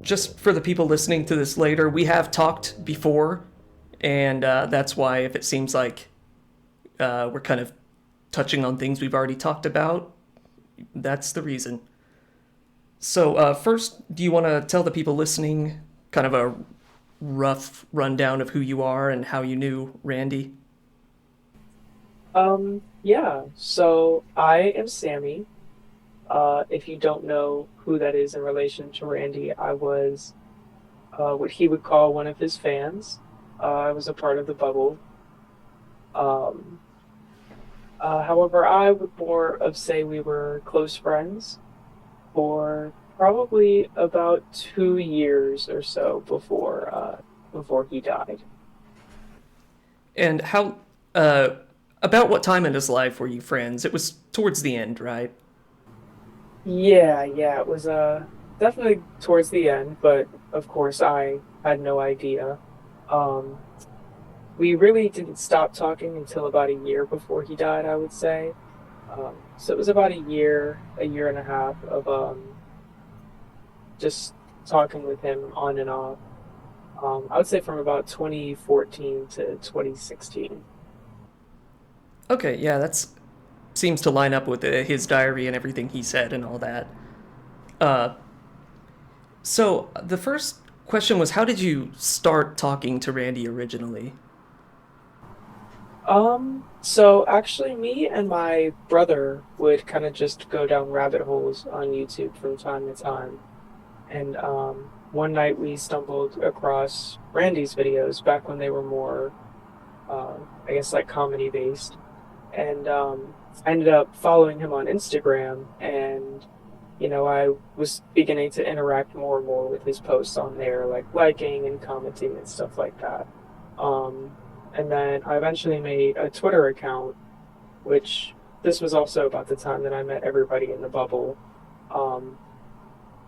Just for the people listening to this later, we have talked before, and that's why if it seems like we're kind of touching on things we've already talked about, that's the reason. So, first, do you want to tell the people listening kind of a rough rundown of who you are and how you knew Randy? Yeah, so I am Sammy. If you don't know who that is in relation to Randy, I was what he would call one of his fans. I was a part of the bubble. Um, However, I would more of say we were close friends for probably about 2 years or so before he died. And how, uh, about what time in his life were you friends? It was towards the end, right? Yeah, it was definitely towards the end, but of course I had no idea. Um, we really didn't stop talking until about a year before he died, I would say. So it was about a year and a half of just talking with him on and off. I would say from about 2014 to 2016. Okay, yeah, that's seems to line up with his diary and everything he said and all that. Uh, so the first question was, how did you start talking to Randy originally? So actually me and my brother would kind of just go down rabbit holes on YouTube from time to time. And one night we stumbled across Randy's videos back when they were more, uh, I guess, like comedy based. And I ended up following him on Instagram. And, I was beginning to interact more and more with his posts on there, like liking and commenting and stuff like that. Um, and then I eventually made a Twitter account, which this was also about the time that I met everybody in the bubble. Um,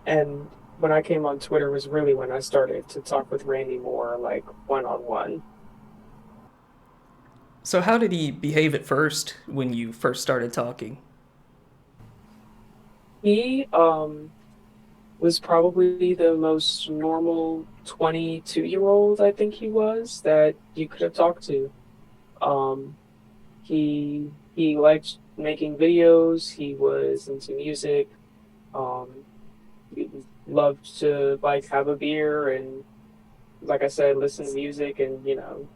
and when I came on Twitter was really when I started to talk with Randy more, like one on one. So how did he behave at first when you first started talking? He was probably the most normal 22-year-old I think he was that you could have talked to. Um, he liked making videos. He was into music. Um, he loved to like have a beer and, like I said, listen to music and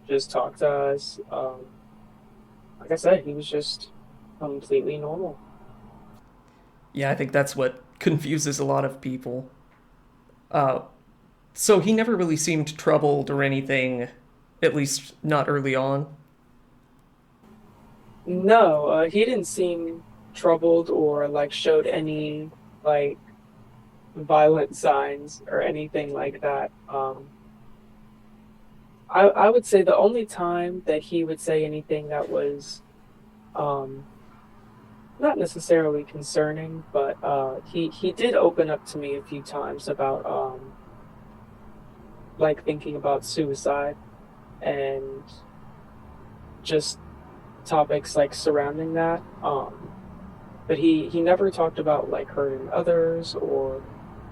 just talk to us. Like I said, he was just completely normal. Yeah, I think that's what confuses a lot of people. Uh, so he never really seemed troubled or anything, at least not early on. No, he didn't seem troubled or like showed any like violent signs or anything like that. I would say the only time that he would say anything that was um, not necessarily concerning, but he did open up to me a few times about like thinking about suicide and just topics like surrounding that. But he never talked about like hurting others or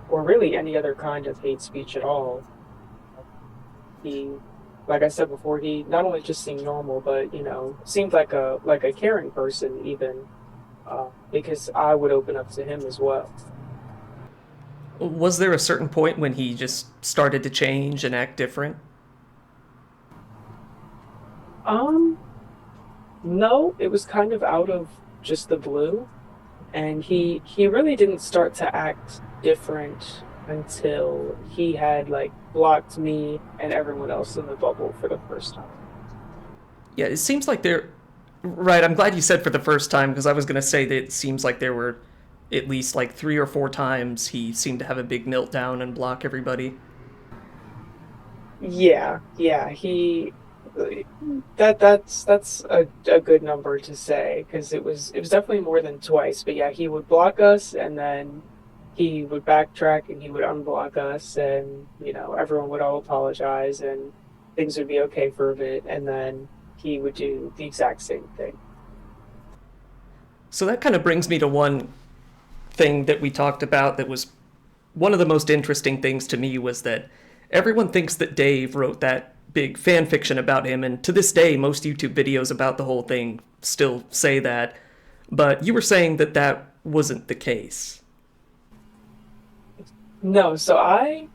really any other kind of hate speech at all. He, like I said before, he not only just seemed normal, but seemed like a caring person even, because I would open up to him as well. Was there a certain point when he just started to change and act different? Um, no, it was kind of out of just the blue, and he really didn't start to act different until he had like blocked me and everyone else in the bubble for the first time. Yeah, it seems like there. Right, I'm glad you said for the first time because I was going to say that it seems like there were at least like 3 or 4 times he seemed to have a big meltdown and block everybody. Yeah, he that's a good number to say because it was definitely more than twice. But yeah, he would block us and then he would backtrack and he would unblock us and everyone would all apologize and things would be okay for a bit and then he would do the exact same thing. So that kind of brings me to one thing that we talked about that was one of the most interesting things to me was that everyone thinks that Dave wrote that big fan fiction about him, and to this day, most YouTube videos about the whole thing still say that. But you were saying that that wasn't the case. No, so I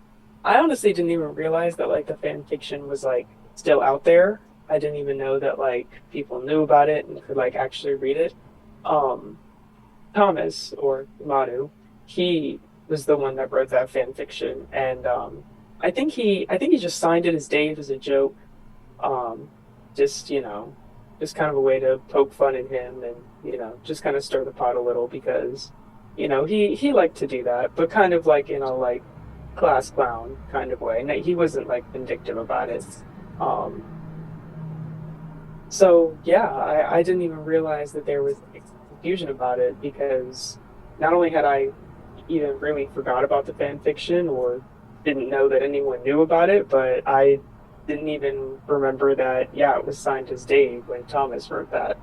honestly didn't even realize that like the fan fiction was like still out there. I didn't even know that like people knew about it and could like actually read it. Um, Thomas or Manu, he was the one that wrote that fan fiction, and I think he just signed it as Dave as a joke, um, just just kind of a way to poke fun at him and just kind of stir the pot a little because he liked to do that, but kind of like in a like class clown kind of way. And he wasn't like vindictive about it. Um, so yeah, I didn't even realize that there was confusion about it because not only had I even really forgot about the fan fiction or didn't know that anyone knew about it, but I didn't even remember that, yeah, it was signed as Dave when Thomas wrote that.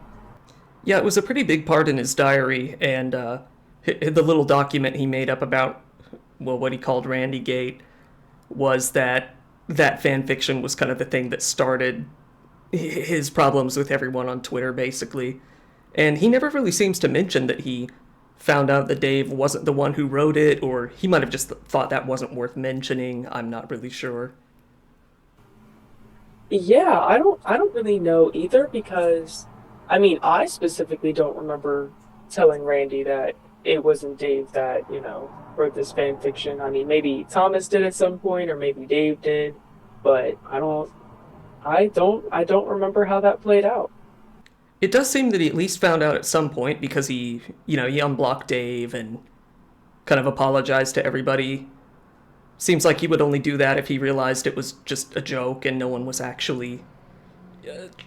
Yeah, it was a pretty big part in his diary, and the little document he made up about, well, what he called Randy Gate was that that fan fiction was kind of the thing that started his problems with everyone on Twitter, basically. And he never really seems to mention that he found out that Dave wasn't the one who wrote it, or he might have just thought that wasn't worth mentioning. I'm not really sure. Yeah, I don't really know either because I mean, I specifically don't remember telling Randy that it wasn't Dave that, wrote this fan fiction. I mean, maybe Thomas did at some point or maybe Dave did, but I don't remember how that played out. It does seem that he at least found out at some point because he unblocked Dave and kind of apologized to everybody. Seems like he would only do that if he realized it was just a joke and no one was actually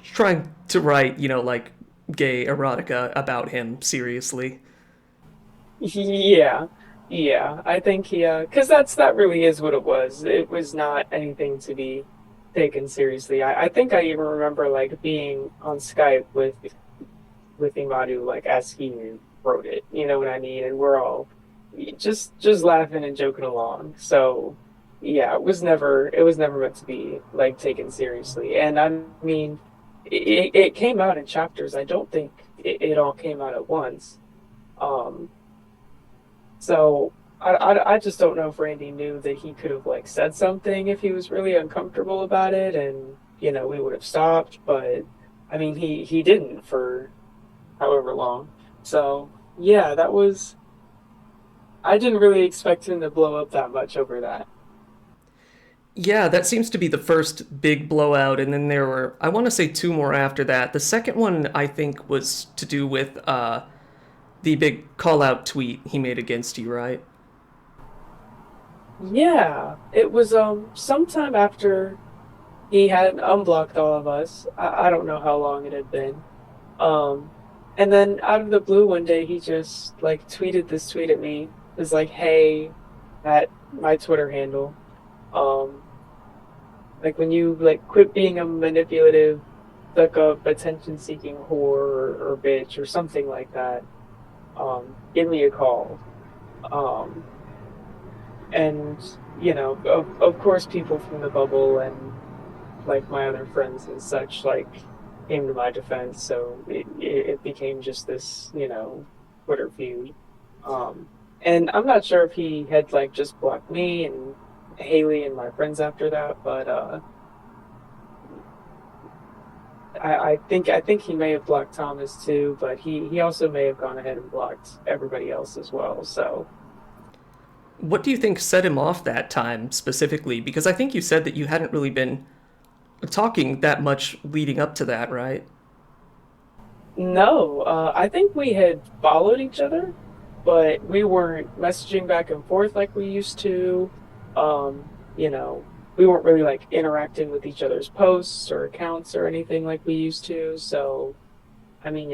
trying to write, like gay erotica about him seriously. Yeah. Yeah, I think cuz that really is what it was. It was not anything to be taken seriously. I think I even remember like being on Skype with Imadu like as he wrote it. You know what I mean? And we're all just laughing and joking along. So yeah, it was never meant to be like taken seriously. And I mean, it came out in chapters. I don't think it all came out at once. Um, so I just don't know if Randy knew that he could have like said something if he was really uncomfortable about it, and we would have stopped. But I mean, he didn't for however long. So yeah, that was. I didn't really expect him to blow up that much over that. Yeah, that seems to be the first big blowout, and then there were, I want to say, two more after that. The second one, I think, was to do with the big call out tweet he made against you, right? Yeah, it was sometime after he had unblocked all of us. I don't know how long it had been. Um, and then out of the blue one day he just like tweeted this tweet at me. It was like, "Hey," at my Twitter handle. Um, like when you like quit being a manipulative, stuck up, attention seeking whore or bitch or something like that. Give me a call. Um, and of course people from the bubble and like my other friends and such like came to my defense, so it became just this Twitter feud. um and I'm not sure if he had like just blocked me and Haley and my friends after that, but I think he may have blocked Thomas too, but he also may have gone ahead and blocked everybody else as well. So What do you think set him off that time specifically? Because I think you said that you hadn't really been talking that much leading up to that, right? no, I think we had followed each other, but we weren't messaging back and forth like we used to. Um, you know, we weren't really like interacting with each other's posts or accounts or anything like we used to. So, I mean,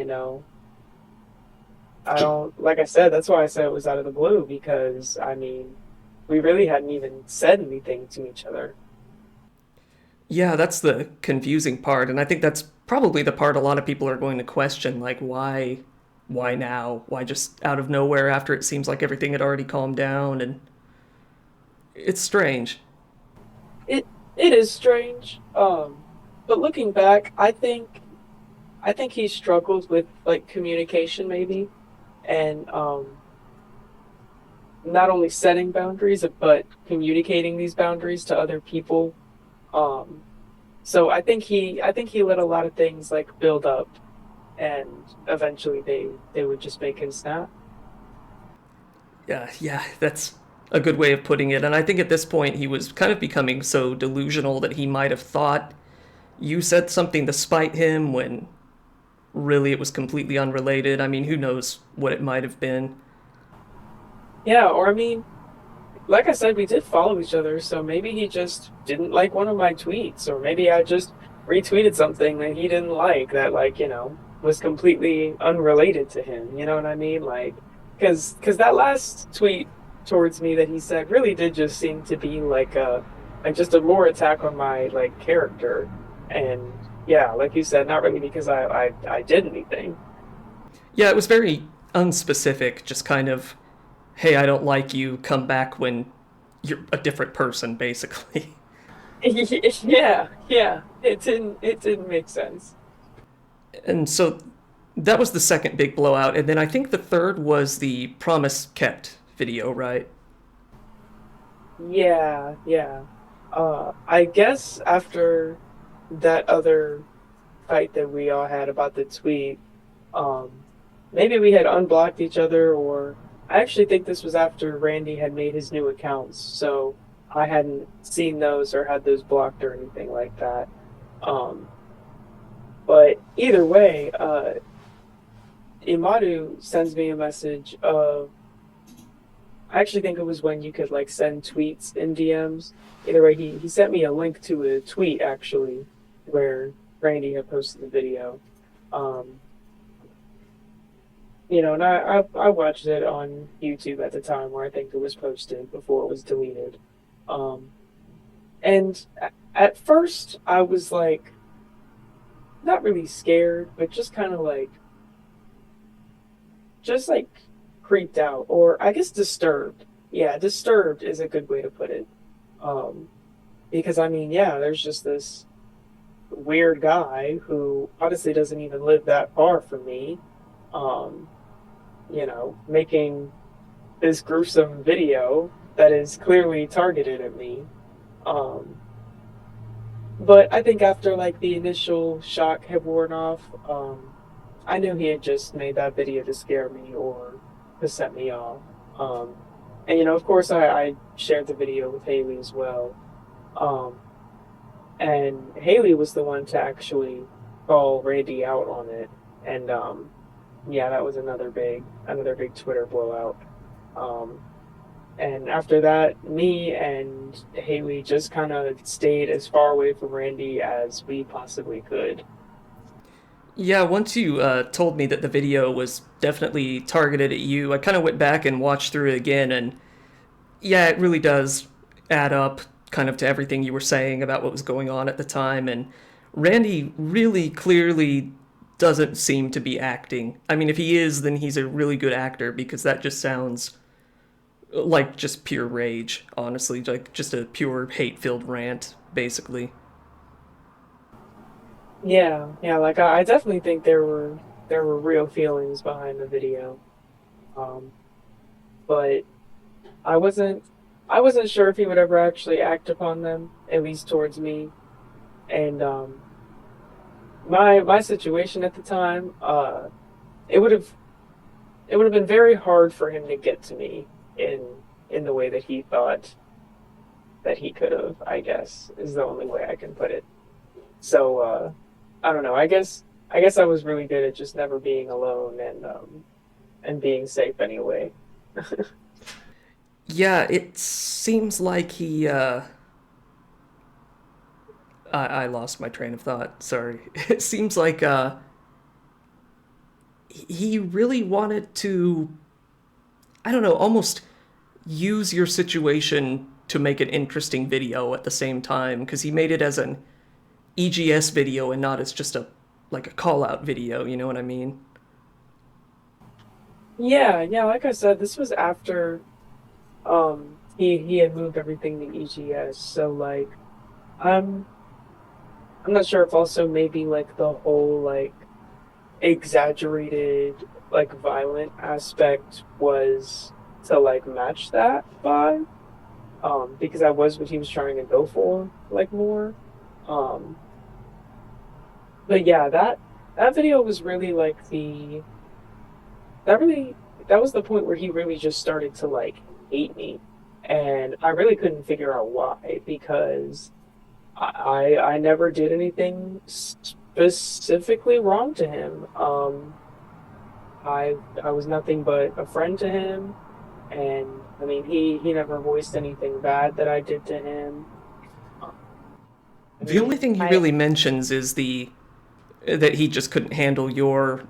I don't, like I said, that's why I said it was out of the blue because, I mean, we really hadn't even said anything to each other. Yeah, that's the confusing part, and I think that's probably the part a lot of people are going to question, like, why now? Why just out of nowhere after it seems like everything had already calmed down? And it's strange. It it is strange. But looking back, I think he struggled with like communication maybe, and not only setting boundaries but communicating these boundaries to other people. Um, so I think he let a lot of things like build up, and eventually they would just make him snap. Yeah, that's a good way of putting it. And I think at this point he was kind of becoming so delusional that he might have thought you said something to spite him when really it was completely unrelated. I mean, who knows what it might have been. Yeah, or I mean, like I said, we did follow each other, so maybe he just didn't like one of my tweets, or maybe I just retweeted something that he didn't like that, like, was completely unrelated to him. You know what I mean? Like, because that last tweet towards me that he said really did just seem to be like just a more attack on my like character, and yeah, like you said, not really because I did anything. Yeah, it was very unspecific, just kind of, hey, I don't like you, come back when you're a different person, basically. Yeah, it didn't make sense. And so that was the second big blowout. And then I think the third was the Promise Kept video, right? Yeah. I guess after that other fight that we all had about the tweet, um, maybe we had unblocked each other, or I actually think this was after Randy had made his new accounts, so I hadn't seen those or had those blocked or anything like that. Um, but either way, Imadu sends me a message of, I actually think it was when you could like send tweets in DMs. Either way, he sent me a link to a tweet actually where Randy had posted the video. Um, and I watched it on YouTube at the time where I think it was posted before it was deleted. Um, and at first I was like not really scared, but just kind of like just like creeped out, or I guess disturbed. Yeah, disturbed is a good way to put it. Um, because I mean, yeah, there's just this weird guy who honestly doesn't even live that far from me. Um, making this gruesome video that is clearly targeted at me. Um, but I think after like the initial shock had worn off, I knew he had just made that video to scare me or to set me off. Um, and of course, I shared the video with Haley as well. Um, and Haley was the one to actually call Randy out on it. And yeah, that was another big Twitter blowout. Um, and after that, me and Haley just kind of stayed as far away from Randy as we possibly could. Yeah, once you told me that the video was definitely targeted at you, I kind of went back and watched through it again, and yeah, it really does add up kind of to everything you were saying about what was going on at the time. And Randy really clearly doesn't seem to be acting. I mean, if he is, then he's a really good actor because that just sounds like just pure rage, honestly, like just a pure hate-filled rant, basically. Yeah, like I definitely think there were real feelings behind the video. Um, but I wasn't I wasn't sure if he would ever actually act upon them, at least towards me. And my situation at the time, it would have it would have been very hard for him to get to me in in the way that he thought that he could have, I guess, is the only way I can put it. So I don't know. I guess I was really good at just never being alone and being safe anyway. Yeah, it seems like I lost my train of thought. Sorry. It seems like he really wanted to, I don't know, almost use your situation to make an interesting video at the same time, because he made it as an EGS video and not as just a like a call out video, you know what I mean? Yeah, yeah, like I said, this was after he had moved everything to EGS. So like I'm I'm not sure if also maybe like the whole like exaggerated like violent aspect was to like match that vibe. Because that was what he was trying to go for, like more. Um but yeah, that video was really like the that really that was the point where he really just started to like hate me. And I really couldn't figure out why because I never did anything specifically wrong to him. I was nothing but a friend to him, and I mean he never voiced anything bad that I did to him. Um, I The only mean thing he I really mentions is the that he just couldn't handle your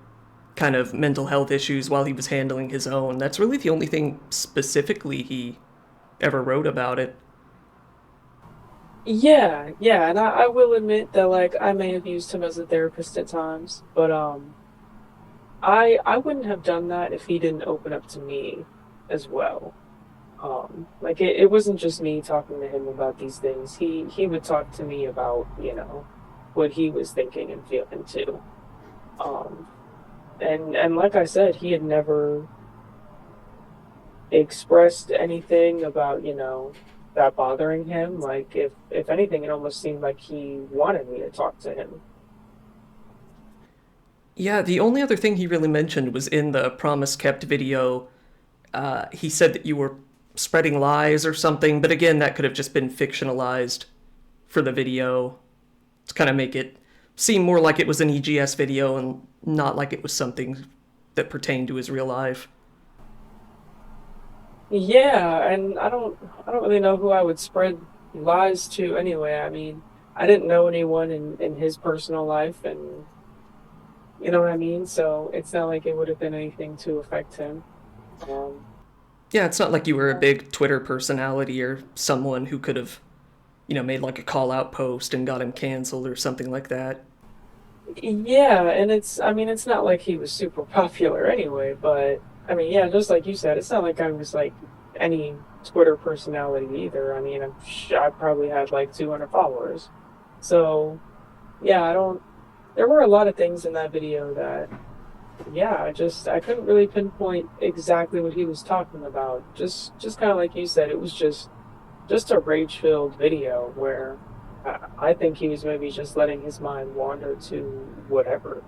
kind of mental health issues while he was handling his own. That's really the only thing specifically he ever wrote about it. Yeah, yeah, and I will admit that like I may have used him as a therapist at times, but I wouldn't have done that if he didn't open up to me as well. Like it wasn't just me talking to him about these things. He would talk to me about, what he was thinking and feeling too. Um, and like I said, he had never expressed anything about, that bothering him. Like if anything, it almost seemed like he wanted me to talk to him. Yeah, the only other thing he really mentioned was in the Promise Kept video. He said that you were spreading lies or something, but again, that could have just been fictionalized for the video to kind of make it seem more like it was an EGS video and not like it was something that pertained to his real life. Yeah, and I don't really know who I would spread lies to anyway. I mean, I didn't know anyone in his personal life and you know what I mean? So it's not like it would have been anything to affect him. Um, Yeah, it's not like you were a big Twitter personality or someone who could have, made like a call out post and got him canceled or something like that. yeah, and I mean, it's not like he was super popular anyway, but I mean, yeah, just like you said, it's not like I was like any Twitter personality either. I mean, I probably had like 200 followers. So, yeah, there were a lot of things in that video that, yeah, I couldn't really pinpoint exactly what he was talking about. Just kind of like you said, it was just a rage-filled video where I think he was maybe just letting his mind wander to whatever.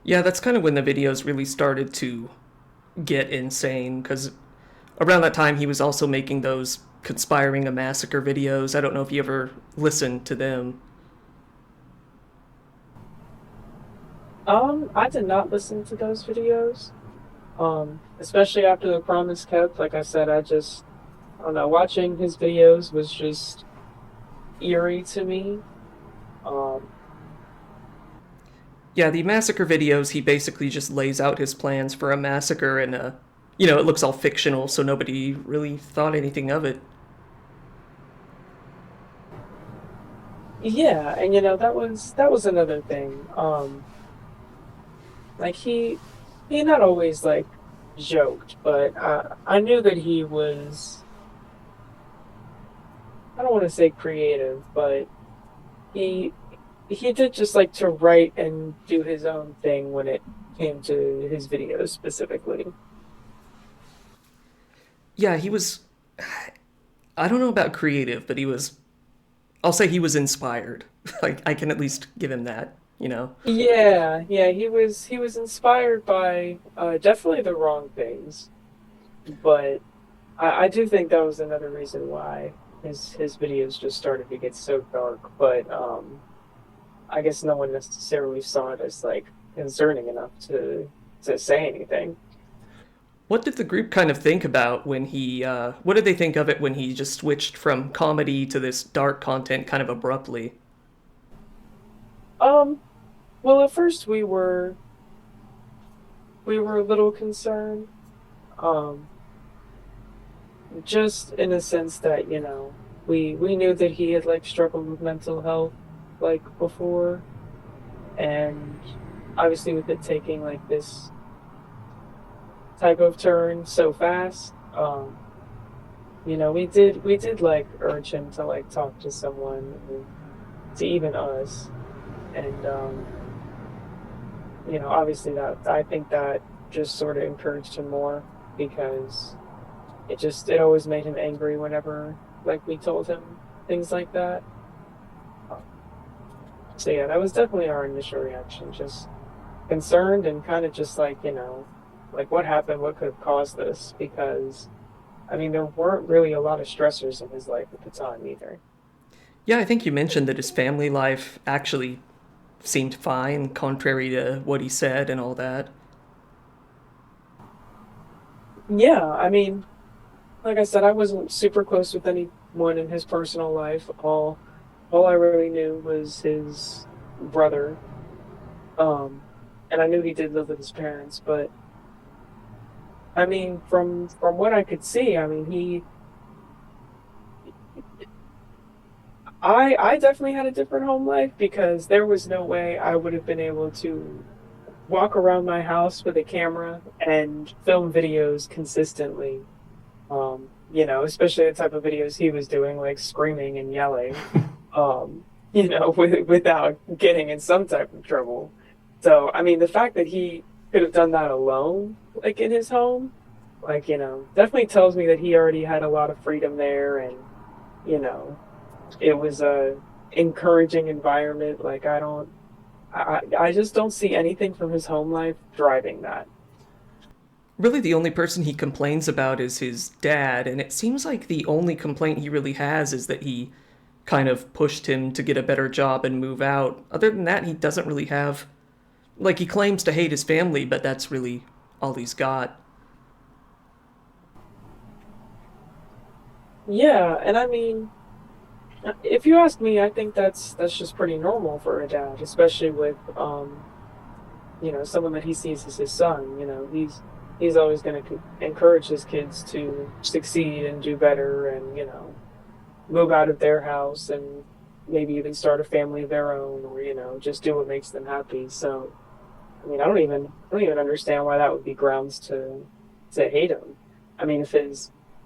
Yeah, that's kind of when the videos really started to get insane because around that time he was also making those conspiring a massacre videos. I don't know if you ever listened to them. I did not listen to those videos. Especially after the promise kept. Like I said, I don't know, watching his videos was just eerie to me. Um, Yeah, the massacre videos, he basically just lays out his plans for a massacre and, it looks all fictional, so nobody really thought anything of it. yeah, and that was another thing. Like he not always like joked, but I knew that he was, I don't want to say creative, but he he did just like to write and do his own thing when it came to his videos specifically. Yeah, he was, I don't know about creative, but I'll say he was inspired. Like, I can at least give him that. Yeah, yeah, he was inspired by definitely the wrong things, but I do think that was another reason why his videos just started to get so dark. But I guess no one necessarily saw it as like concerning enough to say anything. What did the group kind of think about what did they think of it when he just switched from comedy to this dark content kind of abruptly? Um, well, at first we were a little concerned, um, just in a sense that we knew that he had like struggled with mental health like before. And obviously with it taking like this type of turn so fast, we did like urge him to like talk to someone, and to even us. And obviously that I think that just sort of encouraged him more, because it always made him angry whenever like we told him things like that. So yeah, that was definitely our initial reaction, just concerned and kind of just like, like what happened, what could have caused this, because I mean there weren't really a lot of stressors in his life at the time either. Yeah, I think you mentioned that his family life actually seemed fine, contrary to what he said and all that. Yeah, I mean, like I said, I wasn't super close with anyone in his personal life. All I really knew was his brother. Um, and I knew he did live with his parents, but I mean, from what I could see, I mean, I definitely had a different home life, because there was no way I would have been able to walk around my house with a camera and film videos consistently. Especially the type of videos he was doing, like screaming and yelling, without getting in some type of trouble. So, I mean, the fact that he could have done that alone, like in his home, like, definitely tells me that he already had a lot of freedom there, and, you know, it was a encouraging environment. Like, I just don't see anything from his home life driving that. Really, the only person he complains about is his dad, and it seems like the only complaint he really has is that he kind of pushed him to get a better job and move out. Other than that, he doesn't really have. Like, he claims to hate his family, but that's really all he's got. Yeah, and I mean, if you ask me, I think that's just pretty normal for a dad, especially with someone that he sees as his son. He's always going to encourage his kids to succeed and do better, and move out of their house and maybe even start a family of their own, or just do what makes them happy. So I mean, I don't even understand why that would be grounds to hate him. I mean,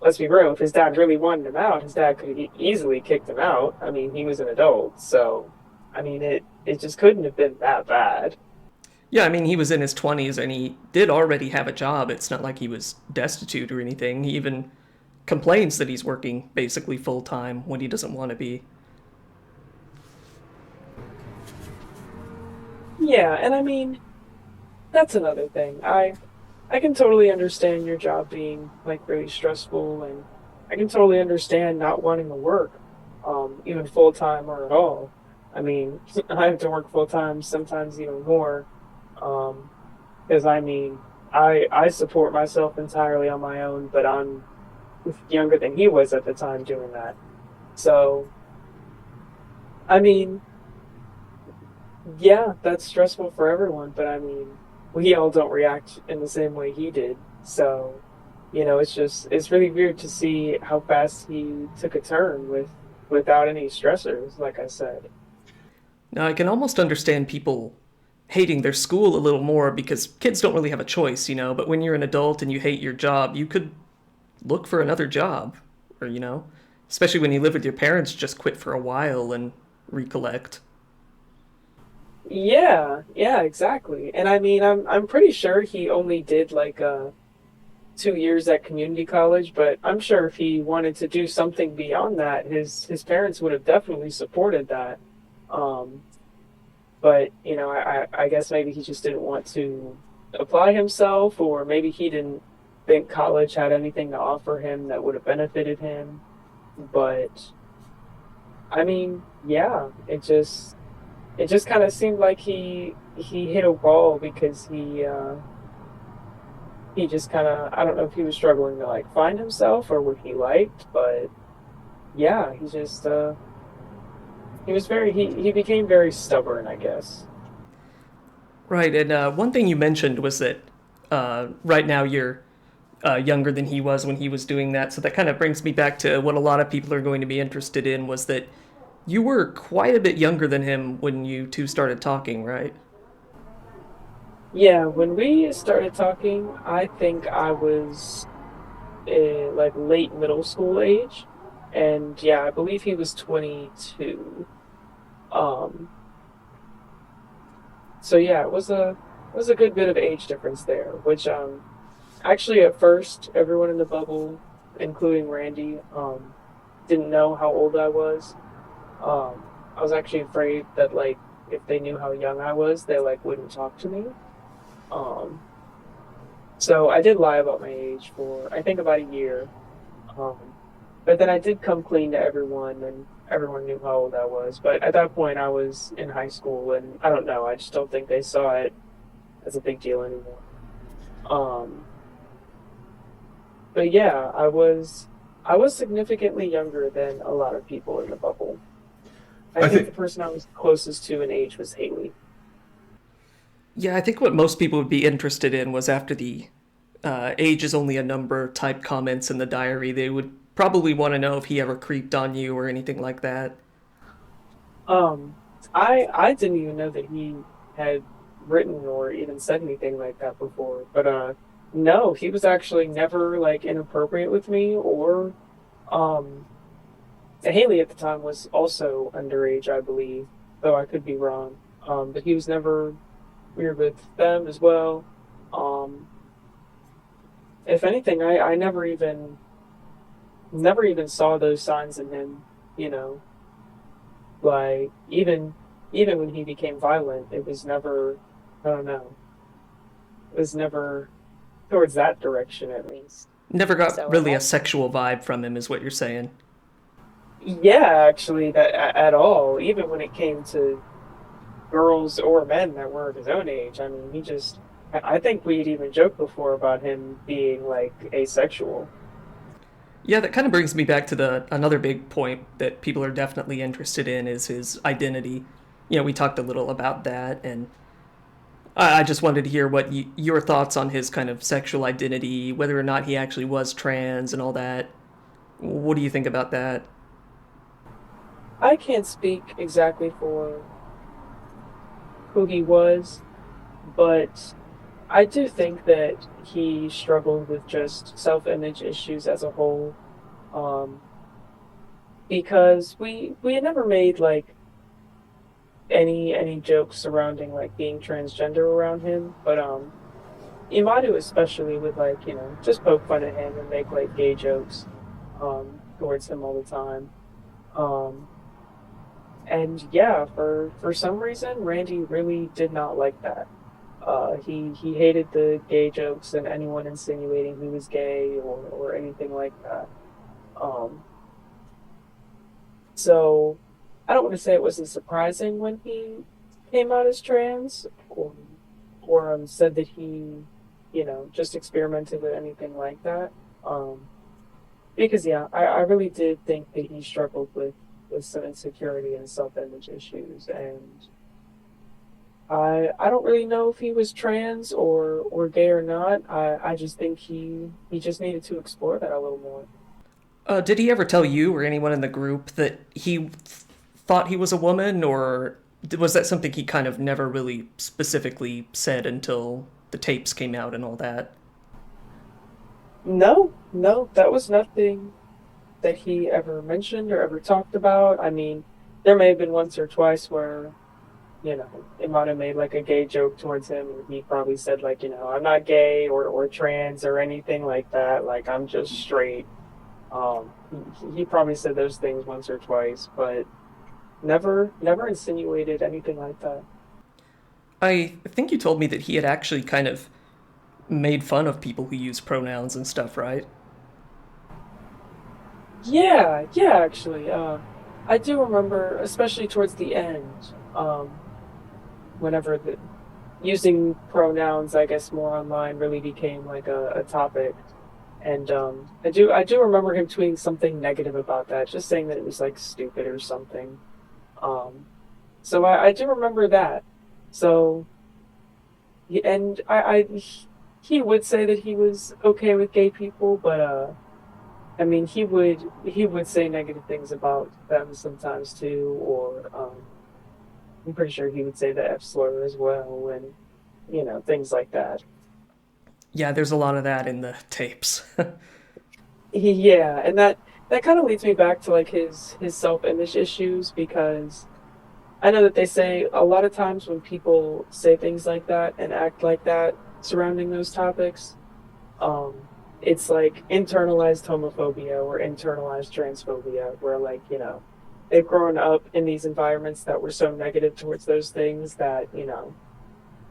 let's be real, if his dad really wanted him out, his dad could have easily kicked him out. I mean, he was an adult, so I mean, it just couldn't have been that bad. Yeah, I mean, he was in his 20s and he did already have a job. It's not like he was destitute or anything. He even complains that he's working basically full time when he doesn't want to be. Yeah, and I mean, that's another thing. I can totally understand your job being like really stressful, and I can totally understand not wanting to work, even full time or at all. I mean, I have to work full time, sometimes even more, um, because I mean, I support myself entirely on my own, but I'm younger than he was at the time doing that. So, I mean, yeah, that's stressful for everyone, but I mean, we all don't react in the same way he did. So, it's really weird to see how fast he took a turn without any stressors, like I said. Now, I can almost understand people hating their school a little more because kids don't really have a choice, but when you're an adult and you hate your job, you could look for another job. Or, especially when you live with your parents, just quit for a while and recollect. Yeah, yeah, exactly. And I mean, I'm pretty sure he only did like 2 years at community college, but I'm sure if he wanted to do something beyond that, his parents would have definitely supported that. Um, but I guess maybe he just didn't want to apply himself, or maybe he didn't think college had anything to offer him that would have benefited him. But I mean, yeah, it just kind of seemed like he hit a wall, because he just kind of, I don't know if he was struggling to like find himself or what he liked, but yeah, he became very stubborn, I guess. Right, and one thing you mentioned was that right now you're younger than he was when he was doing that, so that kind of brings me back to what a lot of people are going to be interested in was that You were quite a bit younger than him when you two started talking, right? Yeah, when we started talking, I think I was like late middle school age, and yeah, I believe he was 22. Um, so yeah, it was a good bit of age difference there, which actually at first everyone in the bubble, including Randy, didn't know how old I was. I was actually afraid that like if they knew how young I was, they like wouldn't talk to me. Um, so I did lie about my age for I think about a year. Um, but then I did come clean to everyone, and everyone knew how old I was. But at that point, I was in high school, and I don't know. I just don't think they saw it as a big deal anymore. Um, but yeah, I was significantly younger than a lot of people in the bubble. I I think the think person I was closest to in age was Haley. Yeah, I think what most people would be interested in was after the age is only a number type comments in the diary. They would probably want to know if he ever creeped on you or anything like that. Um, I didn't even know that he had written or even said anything like that before. But no, he was actually never like inappropriate with me or um Haley at the time was also underage, I believe, though I could be wrong. But he was never weird with them as well. Um, if anything, I never even saw those signs in him, you know. Like even when he became violent, it was never I don't know. It was never towards that direction at least. Never got So really a sexual vibe from him, is what you're saying. yeah, actually that at all. Even when it came to girls or men that were his own age. I mean, I think we'd even joked before about him being like asexual. Yeah, that kind of brings me back to the another big point that people are definitely interested in is his identity. We talked a little about that, and I just wanted to hear what your thoughts on his kind of sexual identity, whether or not he actually was trans and all that. What do you think about that? I can't speak exactly for who he was, but I do think that he struggled with just self-image issues as a whole. Um, because we had never made like any jokes surrounding like being transgender around him, but Imadu especially would like, just poke fun at him and make like gay jokes towards him all the time. Um and yeah, for some reason Randy really did not like that. He hated the gay jokes and anyone insinuating he was gay or anything like that. Um so I don't want to say it wasn't surprising when he came out as trans or said that he, just experimented with anything like that. Um Because yeah, I really did think that he struggled with some insecurity and self-image issues, and I don't really know if he was trans or gay or not. I just think he just needed to explore that a little more. Did he ever tell you or anyone in the group that he thought he was a woman, or was that something he kind of never really specifically said until the tapes came out and all that? No, no, that was nothing that he ever mentioned or ever talked about. I mean, there may have been once or twice where it might have made like a gay joke towards him, and he probably said like, I'm not gay or trans or anything like that. Like I'm just straight. He probably said those things once or twice, but never insinuated anything like that. I think you told me that he had actually kind of made fun of people who use pronouns and stuff, right? Yeah, yeah, actually, I do remember, especially towards the end, whenever the using pronouns, I guess, more online really became like a topic. And I do remember him tweeting something negative about that, just saying that it was like stupid or something. Um, so I do remember that. So and he would say that he was okay with gay people, but I mean, he would say negative things about them sometimes too, or I'm pretty sure he would say the F slur as well, and things like that. Yeah, there's a lot of that in the tapes. Yeah, and that kind of leads me back to like his self-image issues because I know that they say a lot of times when people say things like that and act like that surrounding those topics, um, it's like internalized homophobia or internalized transphobia, where like, they've grown up in these environments that were so negative towards those things that,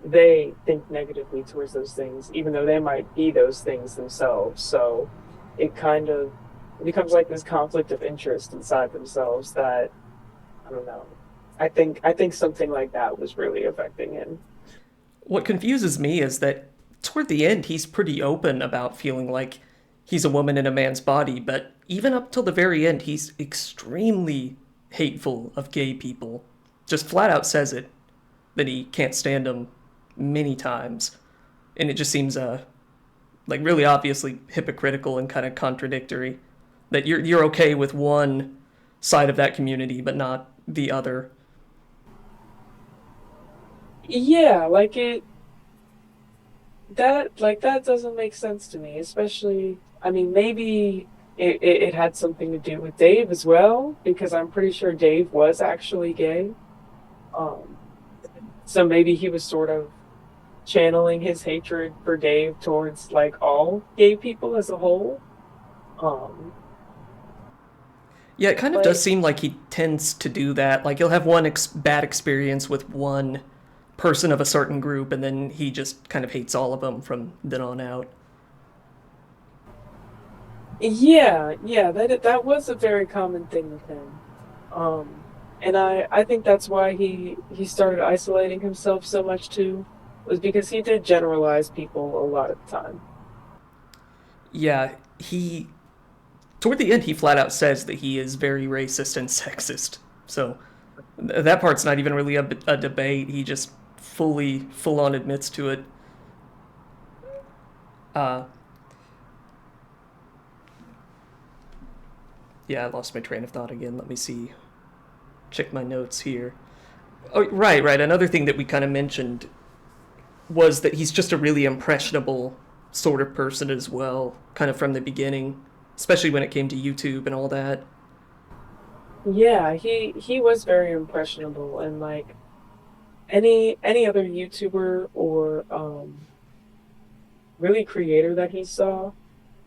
they think negatively towards those things, even though they might be those things themselves. So it kind of becomes like this conflict of interest inside themselves that I don't know. I think something like that was really affecting him. What confuses me is that toward the end, he's pretty open about feeling like he's a woman in a man's body, but even up till the very end, he's extremely hateful of gay people. Just flat out says it, that he can't stand them many times. And it just seems like really obviously hypocritical and kind of contradictory that you're okay with one side of that community but not the other. Yeah, like that doesn't make sense to me, especially I mean maybe it had something to do with Dave as well, because I'm pretty sure Dave was actually gay. Um so maybe he was sort of channeling his hatred for Dave towards like all gay people as a whole. Um Yeah, it kind of does but seem like he tends to do that. Like he'll have one bad experience with one person of a certain group, and then he just kind of hates all of them from then on out. yeah, yeah, that was a very common thing with him. And I think that's why he started isolating himself so much too, was because he did generalize people a lot of the time. Yeah, he toward the end he flat out says that he is very racist and sexist. So that part's not even really a debate. He just full on admits to it. Uh, yeah, I lost my train of thought again. Let me see. Check my notes here. Oh, right. Another thing that we kind of mentioned was that he's just a really impressionable sort of person as well, kind of from the beginning, especially when it came to YouTube and all that. Yeah, he was very impressionable, and like any other YouTuber or really creator that he saw,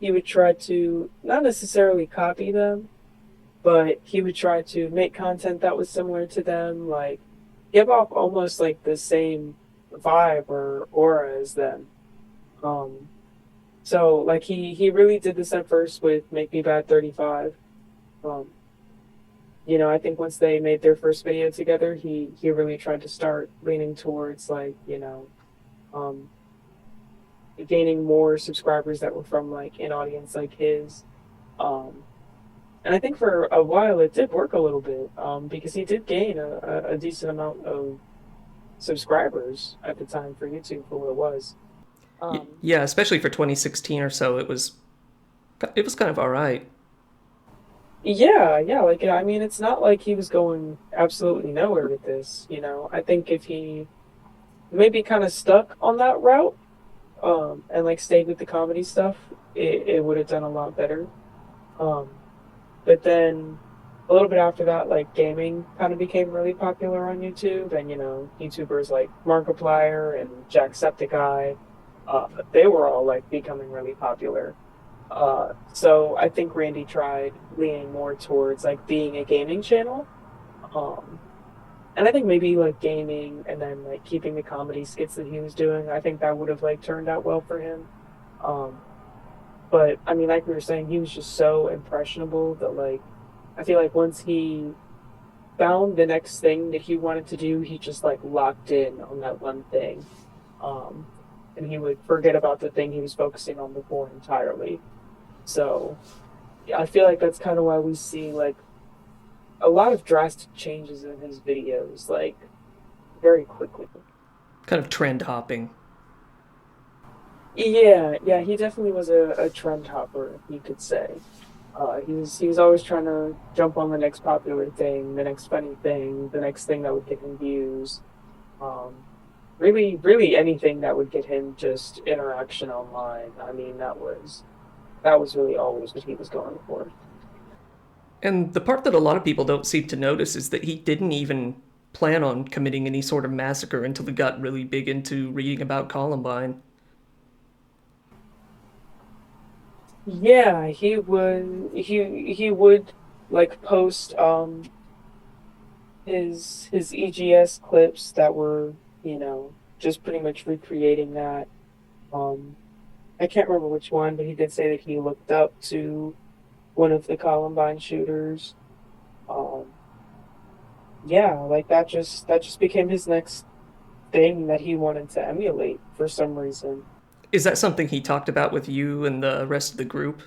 he would try to not necessarily copy them, but he would try to make content that was similar to them, like give off almost like the same vibe or aura as them. Um, so like he really did this at first with Make Me Bad 35. Um, I think once they made their first video together, he really tried to start leaning towards like, um, gaining more subscribers that were from like an audience like his. Um, and I think for a while it did work a little bit, because he did gain a decent amount of subscribers at the time for YouTube for what it was. Um, Yeah, especially for 2016 or so, it was kind of all right. yeah, yeah, like I mean, it's not like he was going absolutely nowhere with this. I think if he maybe kind of stuck on that route, and like stayed with the comedy stuff, it would have done a lot better. Um, but then a little bit after that, like gaming kind of became really popular on YouTube, and YouTubers like Markiplier and Jacksepticeye, they were all like becoming really popular. So I think Randy tried leaning more towards like being a gaming channel. Um, and I think maybe like gaming and then like keeping the comedy skits that he was doing, I think that would have like turned out well for him. Um, but I mean, like we were saying, he was just so impressionable that like I feel like once he found the next thing that he wanted to do, he just like locked in on that one thing. Um, and he would forget about the thing he was focusing on before entirely. So yeah, I feel like that's kind of why we see like a lot of drastic changes in his videos, like very quickly. Kind of trend hopping. Yeah, yeah, he definitely was a trend hopper, you could say. He was always trying to jump on the next popular thing, the next funny thing, the next thing that would get him views. Um, really anything that would get him just interaction online. I mean, that was really always what he was going for. And the part that a lot of people don't seem to notice is that he didn't even plan on committing any sort of massacre until he got really big into reading about Columbine. Yeah, he would like post his EGS clips that were, just pretty much recreating that. Um I can't remember which one, but he did say that he looked up to one of the Columbine shooters. Um yeah, like that just became his next thing that he wanted to emulate for some reason. Is that something he talked about with you and the rest of the group?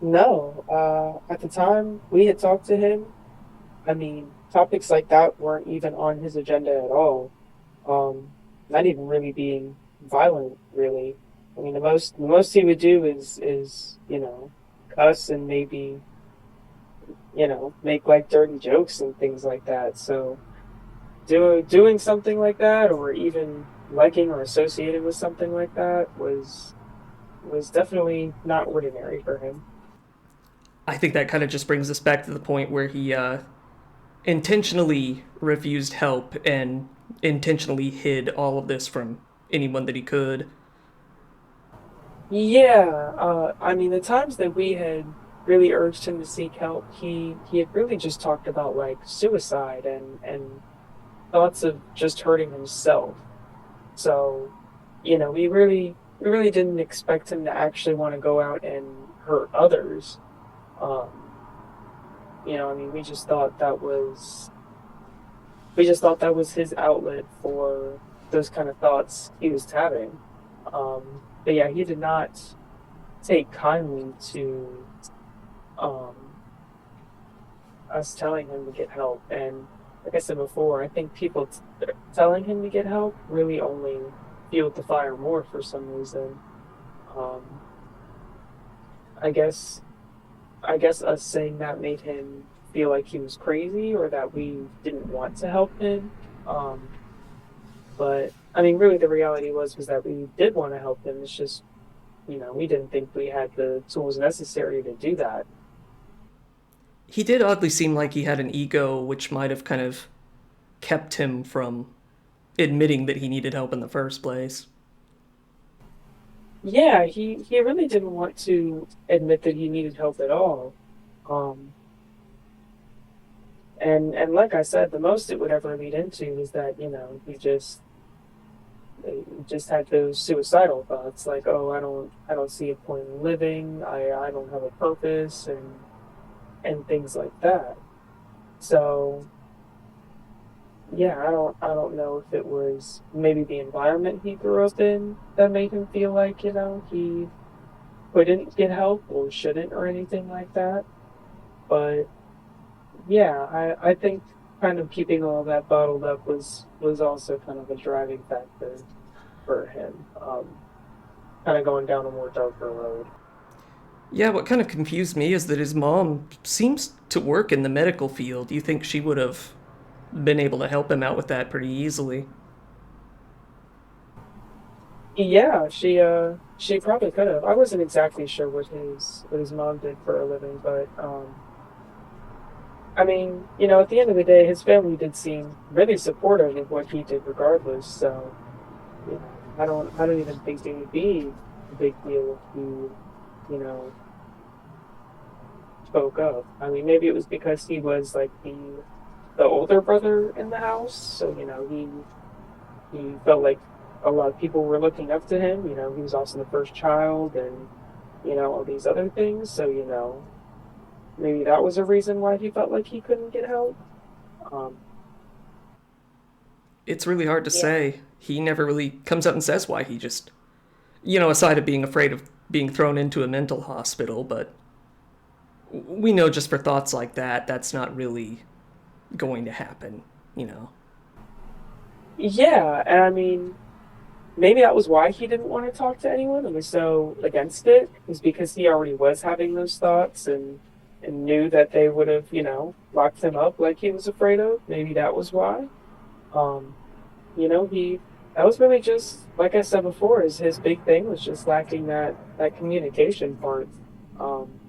No, at the time we had talked to him, I mean, topics like that weren't even on his agenda at all. Not even really being violent, really. I mean, the most he would do is cuss and maybe make like dirty jokes and things like that. So doing something like that, or even liking or associated with something like that, was definitely not ordinary for him. I think that kind of just brings us back to the point where he intentionally refused help and intentionally hid all of this from anyone that he could. Yeah, I mean, the times that we had really urged him to seek help, he had really just talked about like suicide and thoughts of just hurting himself. So, we really didn't expect him to actually want to go out and hurt others. Um, I mean, we just thought that was his outlet for those kind of thoughts he was having. But yeah, he did not take kindly to um, us telling him to get help. And like I said before, I think people telling him to get help really only fueled the fire more for some reason. Um, I guess I guess us saying that made him feel like he was crazy or that we didn't want to help him. Um, but I mean, really, the reality was that we did want to help him. It's just we didn't think we had the tools necessary to do that. He did oddly seem like he had an ego, which might have kind of kept him from admitting that he needed help in the first place. Yeah, he really didn't want to admit that he needed help at all. Um, and like I said, the most it would ever lead into is that he just had those suicidal thoughts, like, oh, I don't see a point in living. I don't have a purpose, and things like that. So yeah, I don't know if it was maybe the environment he grew up in that made him feel like he couldn't get help or shouldn't or anything like that. But yeah, I think kind of keeping all that bottled up was also kind of a driving factor for him. Kind of going down a more darker road. Yeah, what kind of confused me is that his mom seems to work in the medical field. You think she would have been able to help him out with that pretty easily? Yeah, she probably could have. I wasn't exactly sure what his mom did for a living, but I mean, at the end of the day, his family did seem really supportive of what he did regardless. So, I don't even think it would be a big deal if he, spoke up. I mean, maybe it was because he was like the older brother in the house, so he felt like a lot of people were looking up to him. He was also the first child, and all these other things. So maybe that was a reason why he felt like he couldn't get help. Um, It's really hard to yeah, say. He never really comes out and says why he just, aside of being afraid of being thrown into a mental hospital, but we know just for thoughts like that, that's not really going to happen, you know. yeah, and I mean, maybe that was why he didn't want to talk to anyone and was so against it, is because he already was having those thoughts and knew that they would have, locked him up like he was afraid of. Maybe that was why. Um, he that was really just like I said before, is his big thing was just lacking that communication part. Um,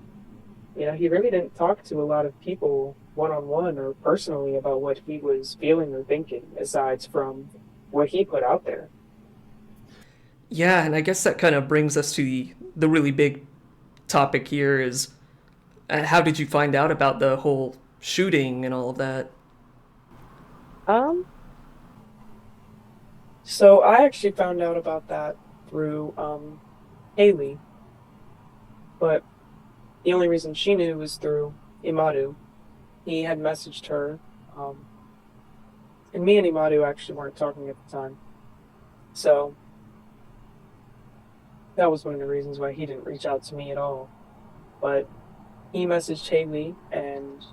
he really didn't talk to a lot of people one on one or personally about what he was feeling or thinking, aside from what he put out there. Yeah, and I guess that kind of brings us to the really big topic here is how did you find out about the whole shooting and all of that? Um, so I actually found out about that through Haley, but the only reason she knew was through Imadu. He had messaged her, um, and me and Imadu actually weren't talking at the time. So that was one of the reasons why he didn't reach out to me at all. But he messaged Haley and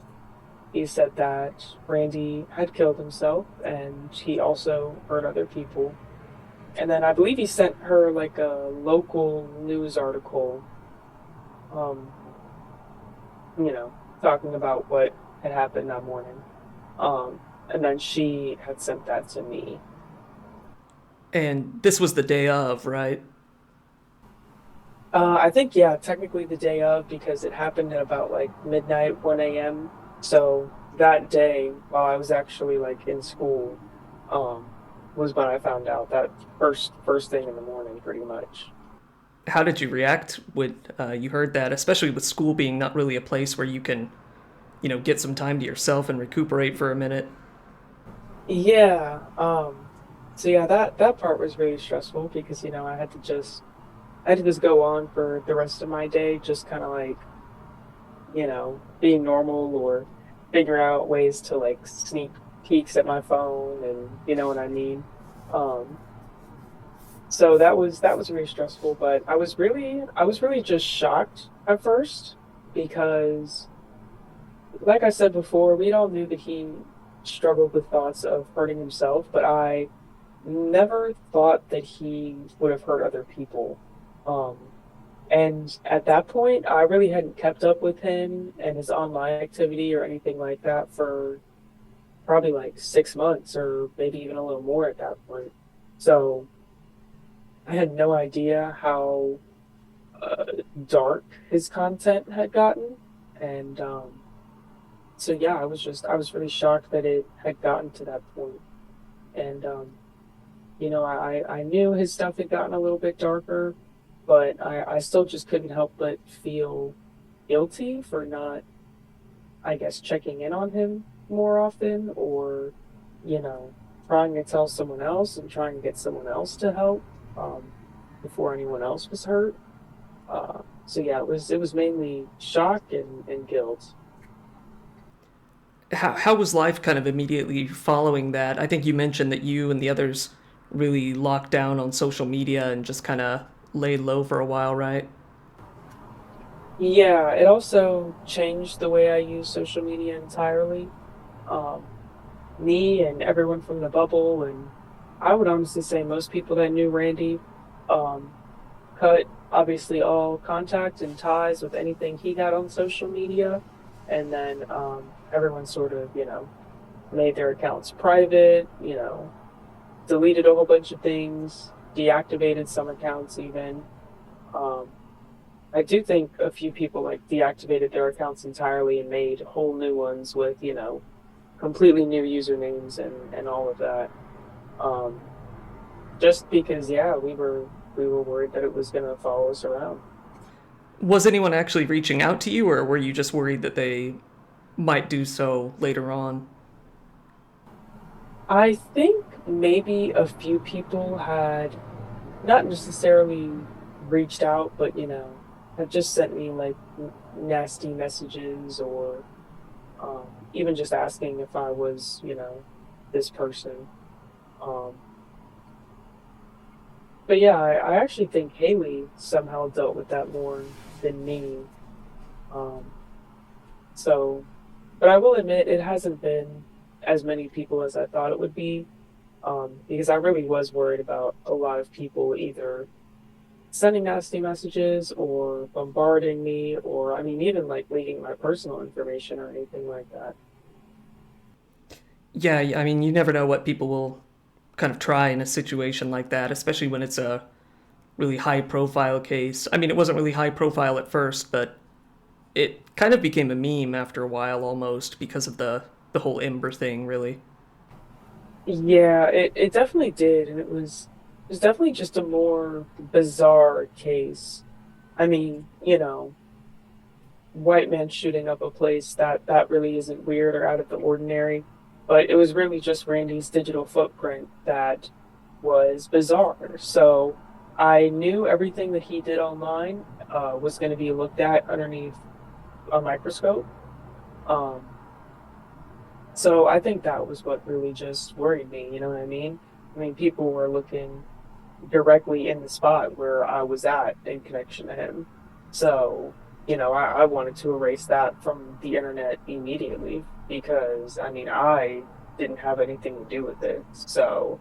he said that Randy had killed himself and he also hurt other people. And then I believe he sent her like a local news article, um, you know, talking about what had happened that morning. And then she had sent that to me. And this was the day of, right? I think, yeah, technically the day of, because it happened at about like midnight, 1 a.m. So that day, while I was actually like in school, um, was when I found out that first thing in the morning, pretty much. How did you react when you heard that, especially with school being not really a place where you can, get some time to yourself and recuperate for a minute? Yeah. So yeah, that part was really stressful because I had to just go on for the rest of my day, just kind of like being normal or figure out ways to like sneak peeks at my phone and you know what I mean. Um, so that was really stressful, but I was really just shocked at first because like I said before, we all knew that he struggled with thoughts of hurting himself, but I never thought that he would have hurt other people. Um, and at that point, I really hadn't kept up with him and his online activity or anything like that for probably like 6 months or maybe even a little more at that point. So I had no idea how uh, dark his content had gotten. And so, yeah, I was really shocked that it had gotten to that point. And I knew his stuff had gotten a little bit darker, but I still just couldn't help but feel guilty for not, I guess, checking in on him more often or, you know, trying to tell someone else and trying to get someone else to help um, before anyone else was hurt. So yeah, it was mainly shock and guilt. How was life kind of immediately following that? I think you mentioned that you and the others really locked down on social media and just kind of laid low for a while, right? Yeah, it also changed the way I use social media entirely. Um, Me and everyone from the bubble, and I would honestly say most people that knew Randy, um, cut obviously all contact and ties with anything he got on social media, and then everyone sort of, made their accounts private, deleted a whole bunch of things, deactivated some accounts even. Um, I do think a few people like deactivated their accounts entirely and made whole new ones with, completely new usernames and all of that. Um, just because, yeah, we were worried that it was gonna follow us around. Was anyone actually reaching out to you, or were you just worried that they might do so later on? I think maybe a few people had not necessarily reached out, but have just sent me like nasty messages or even just asking if I was, this person. Um, but yeah, I actually think Haley somehow dealt with that more than me. Um, so, but I will admit it hasn't been as many people as I thought it would be. Because I really was worried about a lot of people either sending nasty messages or bombarding me, or I mean, even like leaking my personal information or anything like that. Yeah, I mean, you never know what people will kind of try in a situation like that, especially when it's a really high profile case. I mean, it wasn't really high profile at first, but it kind of became a meme after a while almost because of the whole Ember thing, really. Yeah, it definitely did, and it was definitely just a more bizarre case. I mean, white man shooting up a place that really isn't weird or out of the ordinary, but it was really just Randy's digital footprint that was bizarre. So I knew everything that he did online was going to be looked at underneath a microscope. Um, so I think that was what really just worried me. You know what I mean? I mean, people were looking directly in the spot where I was at in connection to him. So, I wanted to erase that from the internet immediately because, I mean, I didn't have anything to do with it. So,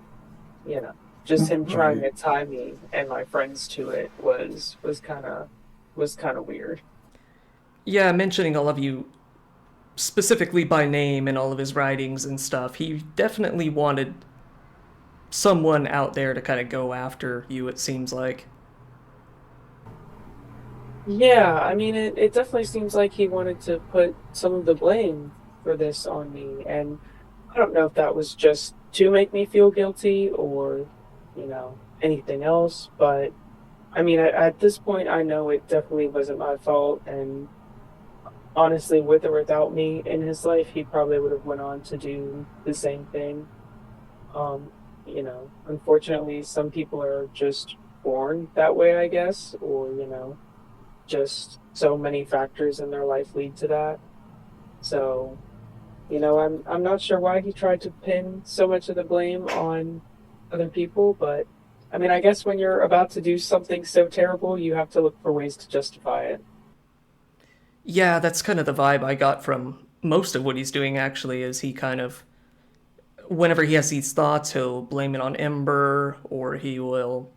you know, just him trying Right. to tie me and my friends to it was kind of weird. Yeah, mentioning all of you specifically by name in all of his writings and stuff, he definitely wanted someone out there to kind of go after you, it seems like. Yeah, I mean, it definitely seems like he wanted to put some of the blame for this on me. And I don't know if that was just to make me feel guilty or, anything else. But I mean, at this point, I know it definitely wasn't my fault. And honestly, with or without me in his life, he probably would have went on to do the same thing. Unfortunately, some people are just born that way, I guess, or, just so many factors in their life lead to that. So, I'm not sure why he tried to pin so much of the blame on other people, but I mean, I guess when you're about to do something so terrible, you have to look for ways to justify it. Yeah, that's kind of the vibe I got from most of what he's doing, actually, is he kind of, whenever he has these thoughts, he'll blame it on Ember, or he will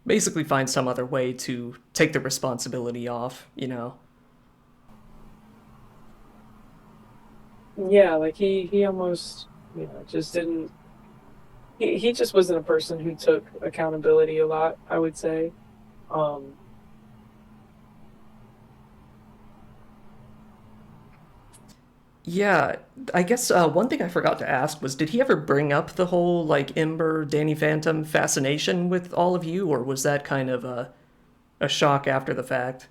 basically find some other way to take the responsibility off, you know? Yeah, like he almost, just didn't he just wasn't a person who took accountability a lot, I would say. Um Yeah, I guess one thing I forgot to ask was, did he ever bring up the whole, like, Ember, Danny Phantom fascination with all of you, or was that kind of a shock after the fact?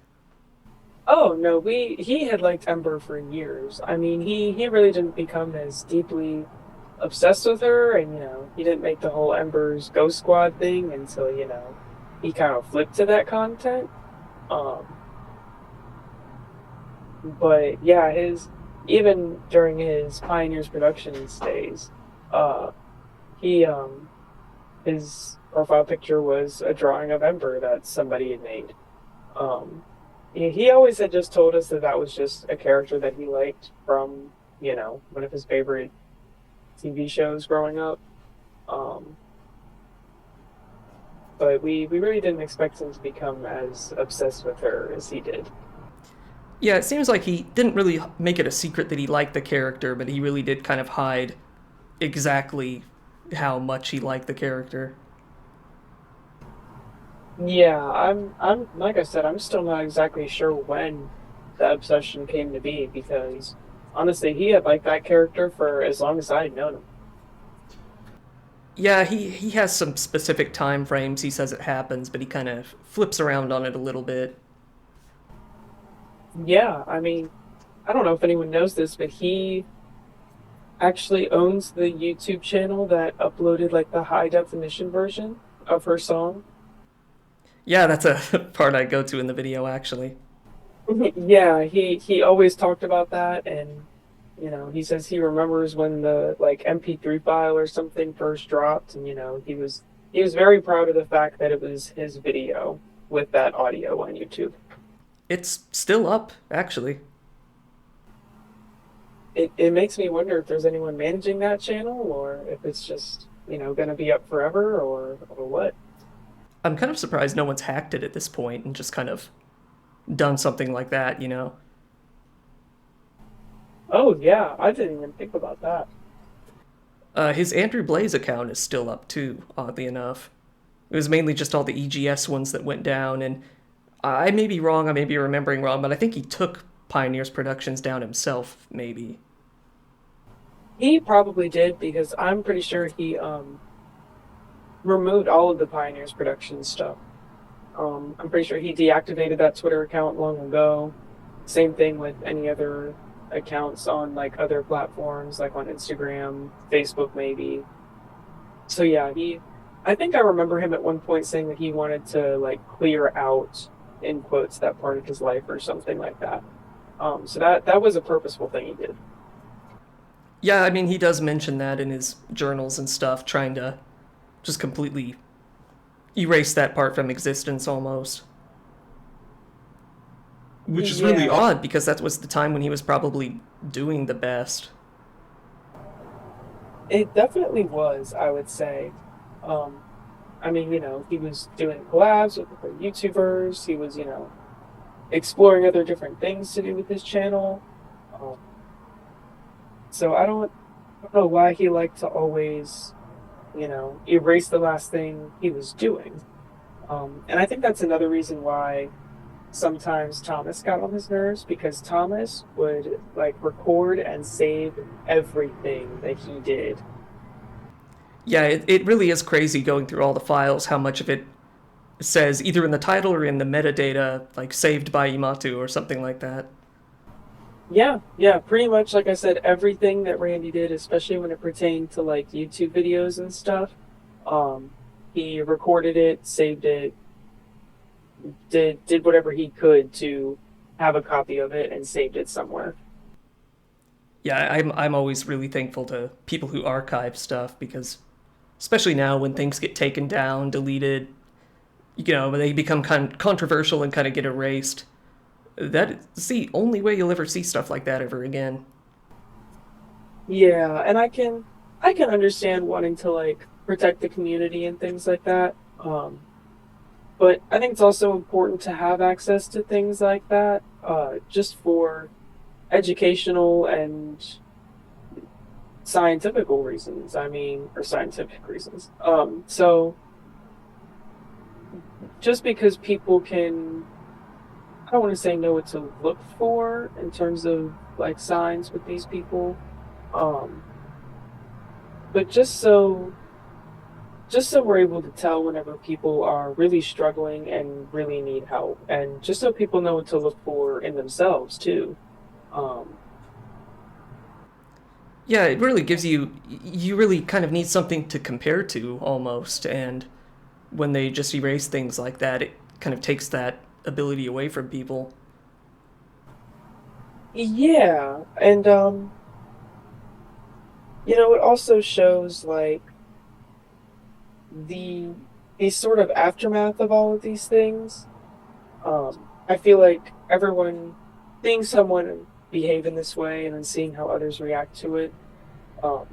Oh no, we he had liked Ember for years. I mean, he really didn't become as deeply obsessed with her, and he didn't make the whole Ember's Ghost Squad thing until he kind of flipped to that content. Um, but yeah, his even during his Pioneers Productions days, uh, he his profile picture was a drawing of Ember that somebody had made. Um, he always had just told us that that was just a character that he liked from one of his favorite TV shows growing up. Um, but we really didn't expect him to become as obsessed with her as he did. Yeah, it seems like he didn't really make it a secret that he liked the character, but he really did kind of hide exactly how much he liked the character. Yeah, I'm like I said, I'm still not exactly sure when the obsession came to be because honestly, he had liked that character for as long as I had known him. Yeah, he has some specific time frames he says it happens, but he kind of flips around on it a little bit. Yeah, I mean, I don't know if anyone knows this, but he actually owns the YouTube channel that uploaded like the high definition version of her song. Yeah, that's a part I go to in the video, actually. Yeah, he always talked about that, and he says he remembers when the like MP3 file or something first dropped, and he was very proud of the fact that it was his video with that audio on YouTube. It's still up, actually. It makes me wonder if there's anyone managing that channel or if it's just going to be up forever or what? I'm kind of surprised no one's hacked it at this point and just kind of done something like that, you know? Oh yeah, I didn't even think about that. His Andrew Blaze account is still up too, oddly enough. It was mainly just all the EGS ones that went down, and I may be wrong, I may be remembering wrong, but I think he took Pioneers Productions down himself, maybe. He probably did because I'm pretty sure he removed all of the Pioneers production stuff. I'm pretty sure he deactivated that Twitter account long ago. Same thing with any other accounts on like other platforms, like on Instagram, Facebook, maybe. So yeah, I think I remember him at one point saying that he wanted to like clear out, in quotes, that part of his life or something like that. So that was a purposeful thing he did. Yeah, I mean, he does mention that in his journals and stuff, trying to just completely erase that part from existence almost. Which is really Yeah, odd because that was the time when he was probably doing the best. it definitely was, I would say. Um, I mean, he was doing collabs with other YouTubers. He was, exploring other different things to do with his channel. Um, so I don't know why he liked to always, erase the last thing he was doing. And I think that's another reason why sometimes Thomas got on his nerves because Thomas would like record and save everything that he did. Yeah, it really is crazy going through all the files, how much of it says either in the title or in the metadata, like saved by Imatu or something like that. Yeah, yeah, pretty much like I said, everything that Randy did, especially when it pertained to like YouTube videos and stuff, um, he recorded it, saved it, did whatever he could to have a copy of it and saved it somewhere. Yeah, I'm always really thankful to people who archive stuff because, especially now when things get taken down, deleted, they become kind of controversial and kind of get erased. That's the only way you'll ever see stuff like that ever again. Yeah, and I can understand wanting to like protect the community and things like that. But I think it's also important to have access to things like that, just for educational and scientifical reasons. I mean, or scientific reasons. So just because people can, I don't want to say know what to look for in terms of like signs with these people, um, but just so we're able to tell whenever people are really struggling and really need help, and just so people know what to look for in themselves too. Um, Yeah, it really gives you really kind of need something to compare to almost, and when they just erase things like that, it kind of takes that ability away from people. yeah, and it also shows like the the sort of aftermath of all of these things. I feel like everyone seeing someone behave in this way and then seeing how others react to it, um,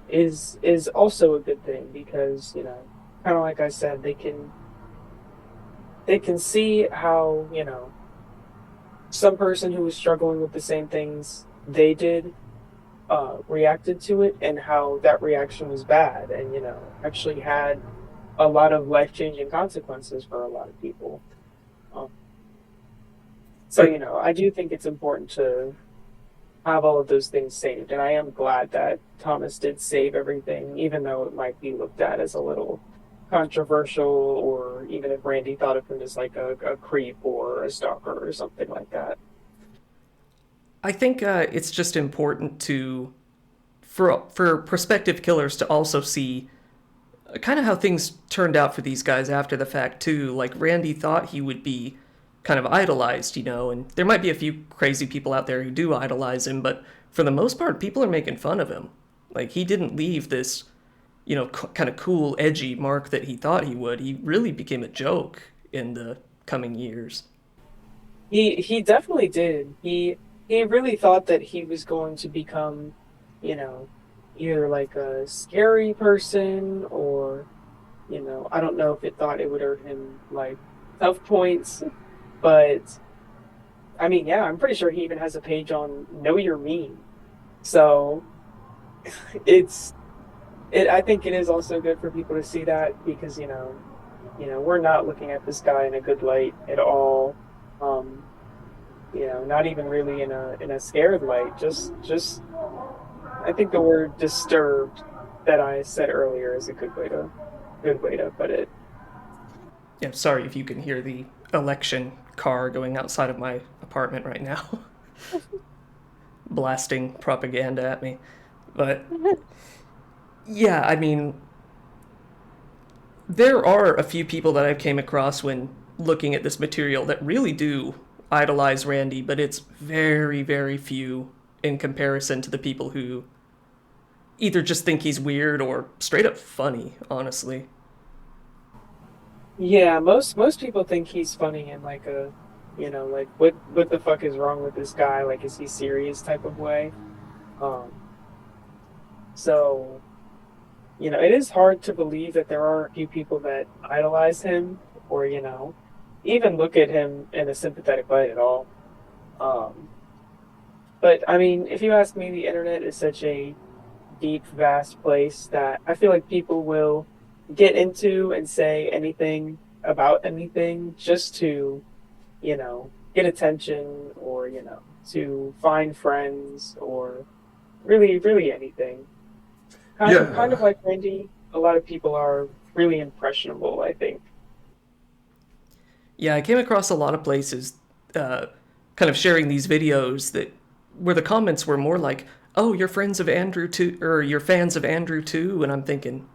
is also a good thing because kind of like I said, they can see how some person who was struggling with the same things they did reacted to it and how that reaction was bad and actually had a lot of life-changing consequences for a lot of people. Um, so But I do think it's important to have all of those things saved, and I am glad that Thomas did save everything, even though it might be looked at as a little controversial, or even if Randy thought of him as like a creep or a stalker or something like that. I think it's just important to for prospective killers to also see kind of how things turned out for these guys after the fact too. Like Randy thought he would be kind of idolized, and there might be a few crazy people out there who do idolize him, but for the most part, people are making fun of him. Like he didn't leave this, kind of cool, edgy mark that he thought he would. He really became a joke in the coming years. He definitely did. He really thought that he was going to become, you know, either like a scary person or, I don't know if it thought it would earn him like tough points, but I mean, yeah, I'm pretty sure he even has a page on Know Your Meme. So it's I think it is also good for people to see that because we're not looking at this guy in a good light at all. Um, not even really in a scared light. Just I think the word disturbed that I said earlier is a good way to put it. Yeah, sorry if you can hear the election car going outside of my apartment right now, blasting propaganda at me. But yeah, I mean, there are a few people that I've came across when looking at this material that really do idolize Randy, but it's very, very few in comparison to the people who either just think he's weird or straight up funny, honestly. Yeah, most people think he's funny in like a, like what the fuck is wrong with this guy? Like, is he serious type of way? Um, so it is hard to believe that there are a few people that idolize him or even look at him in a sympathetic light at all. Um, but I mean, if you ask me, the internet is such a deep, vast place that I feel like people will get into and say anything about anything just to, get attention or, to find friends or really, really anything. Kind of Yeah. like Randy, a lot of people are really impressionable, I think. Yeah, I came across a lot of places uh, kind of sharing these videos that where the comments were more like, "Oh, you're friends of Andrew too," or "You're fans of Andrew too," and I'm thinking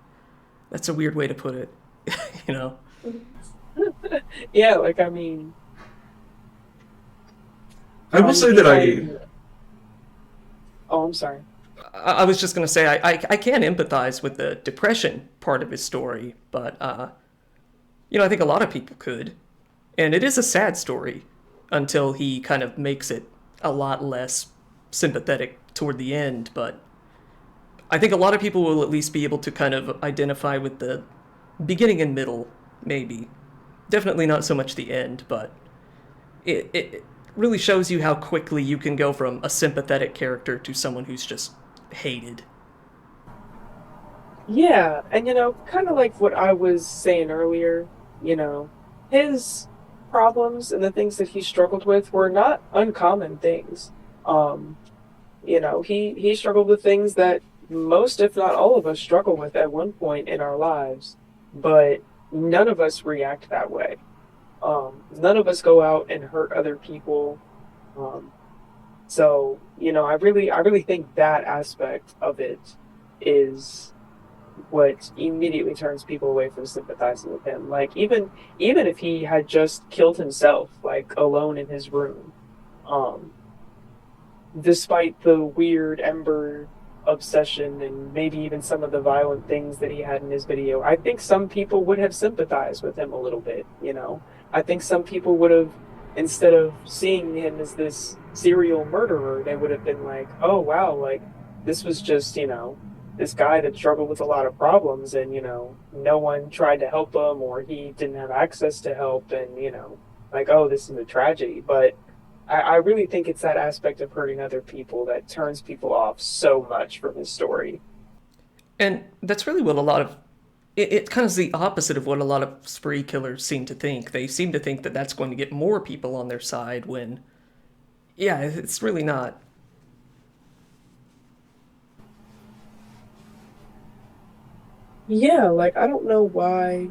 that's a weird way to put it, you know. Yeah, like I mean, I will say he that might. I Oh, I'm sorry. I was just gonna say I can empathize with the depression part of his story, but I think a lot of people could, and it is a sad story until he kind of makes it a lot less sympathetic toward the end. But I think a lot of people will at least be able to kind of identify with the beginning and middle, maybe. Definitely not so much the end, but it really shows you how quickly you can go from a sympathetic character to someone who's just hated. Yeah, and kind of like what I was saying earlier, his problems and the things that he struggled with were not uncommon things. Um, he struggled with things that most, if not all of us, struggle with at one point in our lives, but none of us react that way. None of us go out and hurt other people. Um, so, I really think that aspect of it is what immediately turns people away from sympathizing with him. Like even if he had just killed himself, like alone in his room, um, despite the weird Ember obsession and maybe even some of the violent things that he had in his video, I think some people would have sympathized with him a little bit. I think some people would have, instead of seeing him as this serial murderer, they would have been like, oh wow, like this was just, this guy that struggled with a lot of problems and, no one tried to help him or he didn't have access to help and, like, oh, this is a tragedy. But I really think it's that aspect of hurting other people that turns people off so much from his story. And that's really what a lot of it kind of is the opposite of what a lot of spree killers seem to think. They seem to think that that's going to get more people on their side when, yeah, it's really not. Yeah, like I don't know why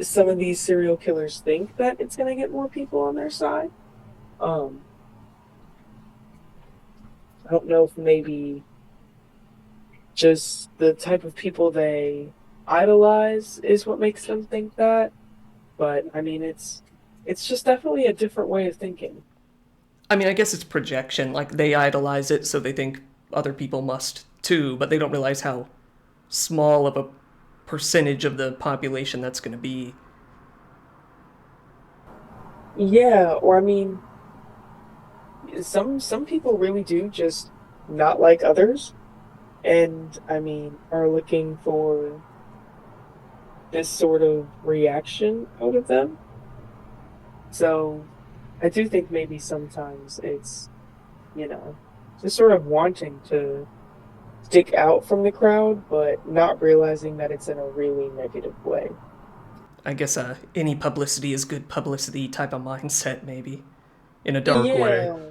some of these serial killers think that it's gonna get more people on their side. Um, I don't know if maybe just the type of people they idolize is what makes them think that. But I mean, it's just definitely a different way of thinking. I mean, I guess it's projection. Like, they idolize it, so they think other people must too, but they don't realize how small of a percentage of the population that's going to be. Yeah, or I mean, some people really do just not like others, and I mean, are looking for this sort of reaction out of them. So I do think maybe sometimes it's, you know, just sort of wanting to stick out from the crowd, but not realizing that it's in a really negative way. I guess any publicity is good publicity type of mindset, maybe, in a dark way. Yeah,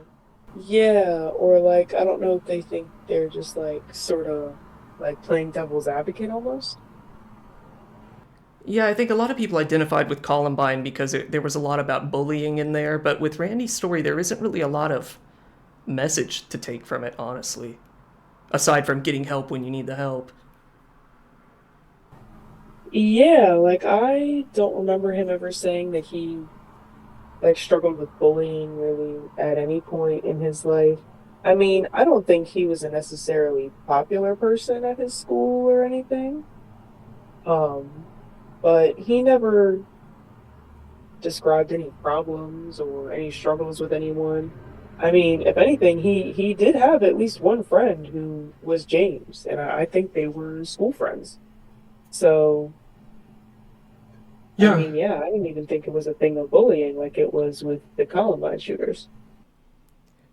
yeah, or like, I don't know if they think they're just like sort of like playing devil's advocate almost. Yeah, I think a lot of people identified with Columbine because there was a lot about bullying in there, but with Randy's story, there isn't really a lot of message to take from it, honestly, aside from getting help when you need the help. Yeah, like I don't remember him ever saying that he like struggled with bullying really at any point in his life. I mean, I don't think he was a necessarily popular person at his school or anything. Um, but he never described any problems or any struggles with anyone. I mean, if anything, he did have at least one friend who was James, and I think they were school friends. So, I Yeah. mean, yeah, I didn't even think it was a thing of bullying like it was with the Columbine shooters.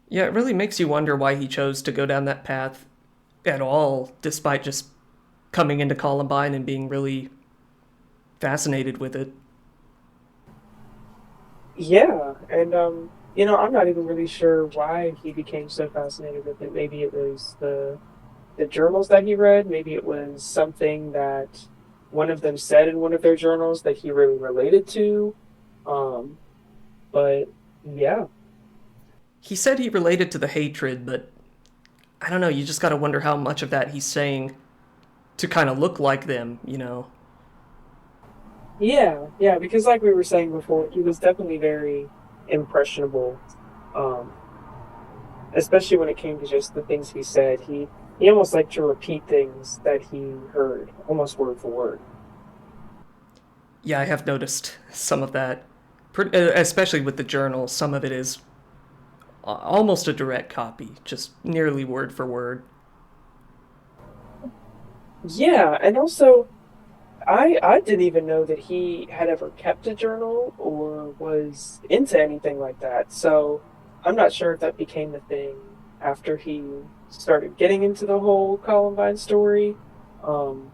Yeah, it really makes you wonder why he chose to go down that path at all, despite just coming into Columbine and being really fascinated with it. Yeah, and I'm not even really sure why he became so fascinated with it. Maybe it was the journals that he read. Maybe it was something that one of them said in one of their journals that he really related to. Um, but yeah, He said he related to the hatred, but I don't know, you just gotta wonder how much of that he's saying to kind of look like them, you know? yeah, because like we were saying before, he was definitely very impressionable. Um, Especially when it came to just the things he said. He almost liked to repeat things that he heard, almost word for word. Yeah, I have noticed some of that, especially with the journal. Some of it is almost a direct copy, just nearly word for word. Yeah, and also I didn't even know that he had ever kept a journal or was into anything like that. So I'm not sure if that became the thing after he started getting into the whole Columbine story, um,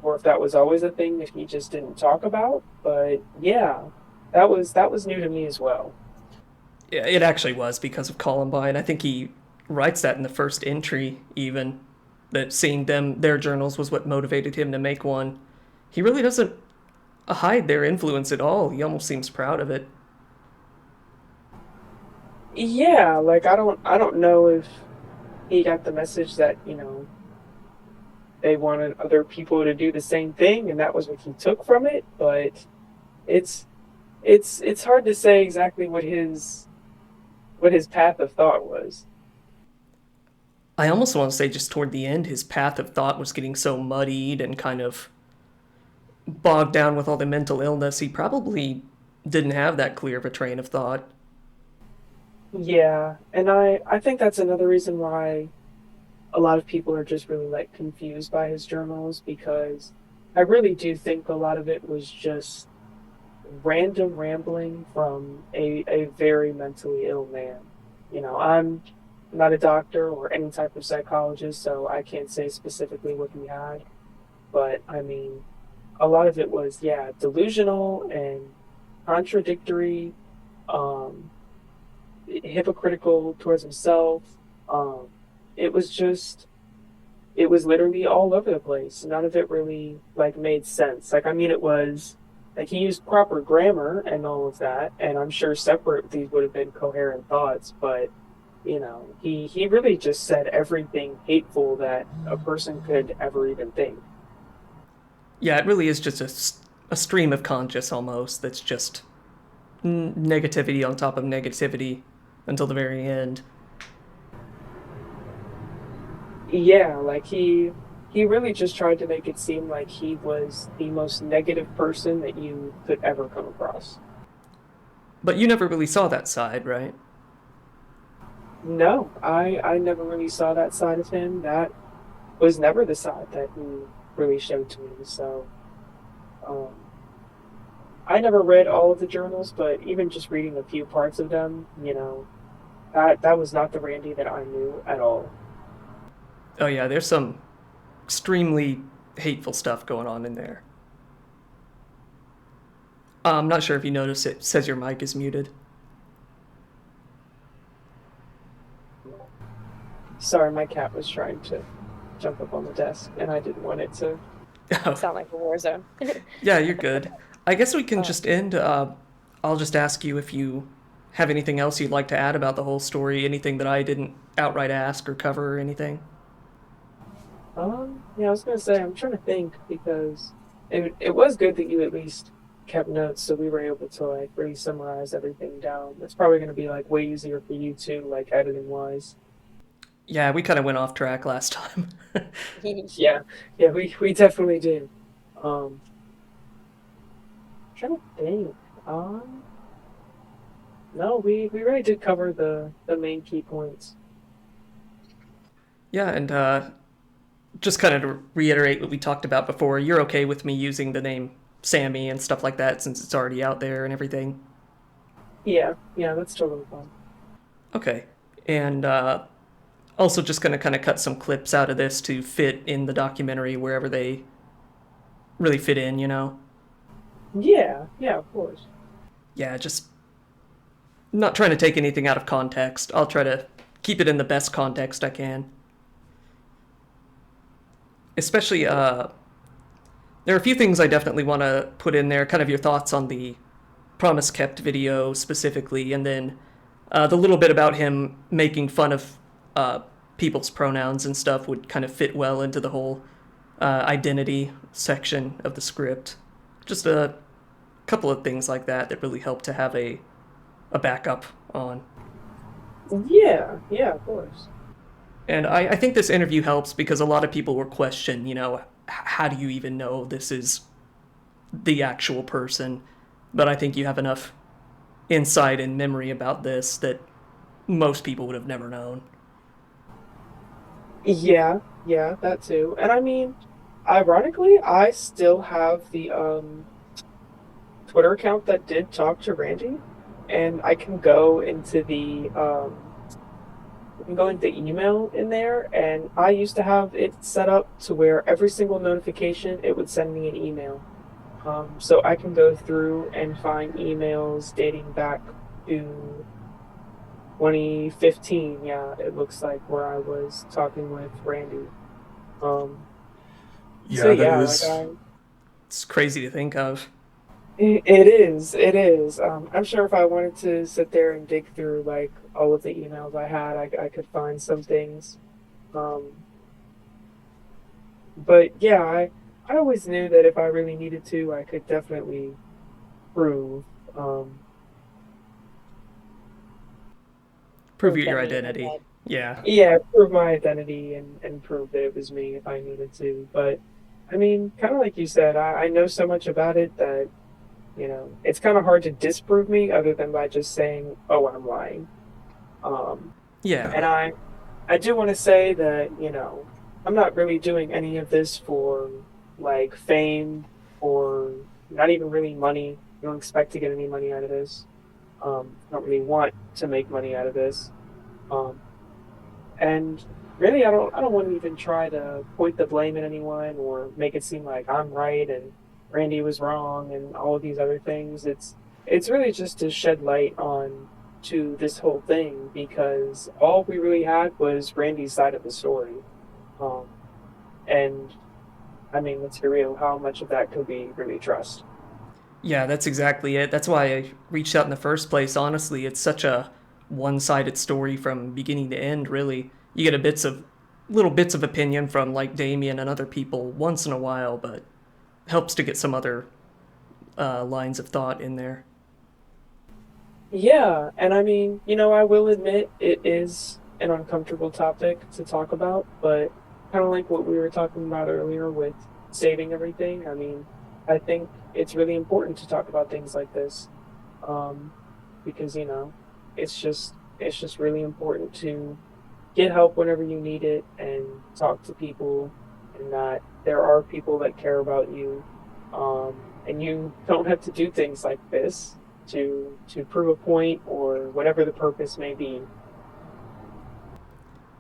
or if that was always a thing that he just didn't talk about. But yeah, that was new to me as well. It actually was because of Columbine. I think he writes that in the first entry, even that seeing their journals was what motivated him to make one. He really doesn't hide their influence at all. He almost seems proud of it. Yeah, like I don't know if he got the message that, they wanted other people to do the same thing and that was what he took from it, but it's it's hard to say exactly what his path of thought was. I almost want to say just toward the end, his path of thought was getting so muddied and kind of bogged down with all the mental illness. He probably didn't have that clear of a train of thought. Yeah, and I think that's another reason why a lot of people are just really like confused by his journals because I really do think a lot of it was just random rambling from a very mentally ill man. I'm not a doctor or any type of psychologist, so I can't say specifically what he had, but I mean, a lot of it was, yeah, delusional and contradictory, um, hypocritical towards himself. Um, it was just, it was literally all over the place. None of it really like made sense. Like, I mean, it was like he used proper grammar and all of that, and I'm sure separate these would have been coherent thoughts, but he really just said everything hateful that a person could ever even think. Yeah, it really is just a stream of conscious almost that's just negativity on top of negativity until the very end. Yeah, like he really just tried to make it seem like he was the most negative person that you could ever come across. But you never really saw that side, right? No, I never really saw that side of him. That was never the side that he really showed to me. So, um, I never read all of the journals, but even just reading a few parts of them, that was not the Randy that I knew at all. Oh yeah, there's some extremely hateful stuff going on in there. I'm not sure if you noticed it says your mic is muted. Sorry, my cat was trying to jump up on the desk, and I didn't want it to Oh, sound like a war zone. yeah, you're good. I guess we can Uh, just end. I'll just ask you if you have anything else you'd like to add about the whole story, anything that I didn't outright ask or cover or anything. yeah, I was gonna say I'm trying to think because it was good that you at least kept notes, so we were able to like really summarize everything down. It's probably gonna be like way easier for you too, like editing wise. Yeah, we kind of went off track last time. Yeah, yeah, we definitely did. Um, trying to think. Um, no, we really did cover the main key points. Yeah, and just kind of to reiterate what we talked about before, you're okay with me using the name Sammy and stuff like that since it's already out there and everything. Yeah, yeah, that's totally fine. Okay. And also just going to kind of cut some clips out of this to fit in the documentary wherever they really fit in, you know? Yeah, yeah, of course. Yeah, just not trying to take anything out of context. I'll try to keep it in the best context I can. Especially, there are a few things I definitely want to put in there, kind of your thoughts on the Promise Kept video specifically, and then the little bit about him making fun of people's pronouns and stuff would kind of fit well into the whole identity section of the script. Just a couple of things like that that really help to have a backup on. Yeah, yeah, of course. And I think this interview helps because a lot of people were questioning, you know, how do you even know this is the actual person? But I think you have enough insight and memory about this that most people would have never known. Yeah, yeah, that too. And I mean, ironically, I still have the Twitter account that did talk to Randy, and I can go into email in there, and I used to have it set up to where every single notification it would send me an email. So I can go through and find emails dating back to 2015. Yeah, it looks like where I was talking with Randy. Um, so Yeah, that yeah, is. It's crazy to think of. it is, it is. I'm sure if I wanted to sit there and dig through like all of the emails I had, I could find some things. Um, but yeah, I always knew that if I really needed to, I could definitely prove, um, Prove prove your that me and identity. that. Yeah. Yeah, prove my identity and prove that it was me if I needed to. But I mean, kind of like you said, I know so much about it that, it's kind of hard to disprove me other than by just saying, oh, I'm lying. Um, Yeah. and I do want to say that, I'm not really doing any of this for like fame or not even really money. I don't expect to get any money out of this. I don't really want to make money out of this. Um, And really, I don't want to even try to point the blame at anyone or make it seem like I'm right and Randy was wrong and all of these other things. It's really just to shed light on to this whole thing because all we really had was Randy's side of the story. Um, and I mean, let's be real, how much of that could we really trust? Yeah, that's exactly it. That's why I reached out in the first place. Honestly, it's such a one-sided story from beginning to end, really. You get a bits of little bits of opinion from like Damien and other people once in a while, but helps to get some other lines of thought in there. Yeah, and I mean, I will admit it is an uncomfortable topic to talk about, but kind of like what we were talking about earlier with saving everything, I mean, I think it's really important to talk about things like this, um, because, it's just it's just really important to get help whenever you need it and talk to people, and that there are people that care about you. And you don't have to do things like this to prove a point or whatever the purpose may be.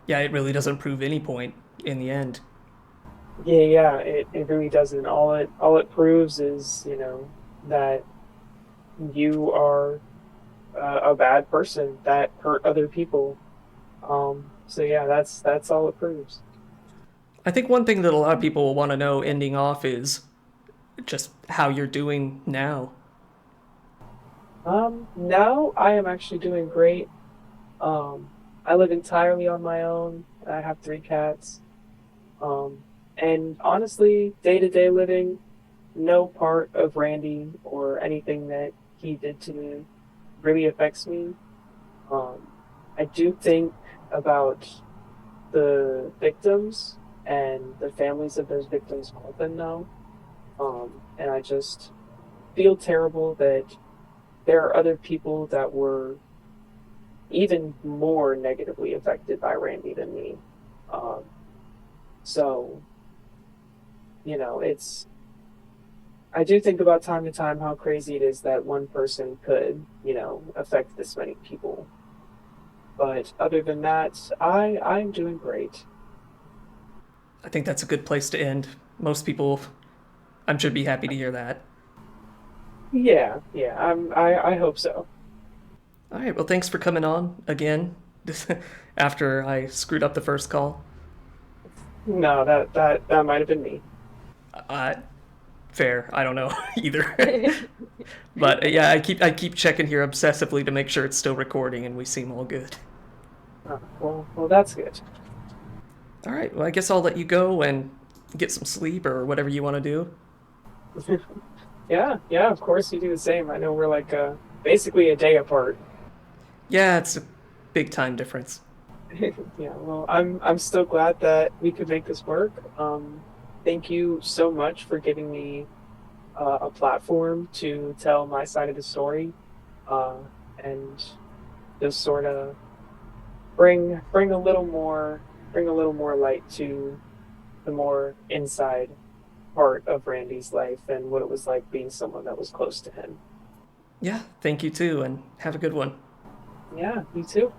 Yeah, it really doesn't prove any point in the end. Yeah, it really doesn't. All it proves is, that you are a bad person that hurt other people. So yeah, that's all it proves. I think one thing that a lot of people will want to know ending off is just how you're doing now. Now I am actually doing great. Um, I live entirely on my own. I have three cats. And honestly, day to day living, no part of Randy or anything that he did to me really affects me. Um, I do think about the victims and the families of those victims called them now. And I just feel terrible that there are other people that were even more negatively affected by Randy than me. Um, so, it's, I do think about time to time how crazy it is that one person could, affect this many people. But other than that, I'm doing great. I think that's a good place to end. Most people, I'm sure, be happy to hear that. Yeah, I hope so. All right, well, thanks for coming on again after I screwed up the first call. No, that might have been me. Uh, Fair, I don't know either. But yeah, I keep checking here obsessively to make sure it's still recording and we seem all good. Well, that's good. All right, well, I guess I'll let you go and get some sleep or whatever you want to do. Yeah, of course you do the same. I know we're like basically a day apart. Yeah, it's a big time difference. Yeah, well, I'm still glad that we could make this work. Thank you so much for giving me a platform to tell my side of the story, uh, and just sort of bring a little more light to the more inside part of Randy's life and what it was like being someone that was close to him. Yeah, thank you too, and have a good one. Yeah, you too.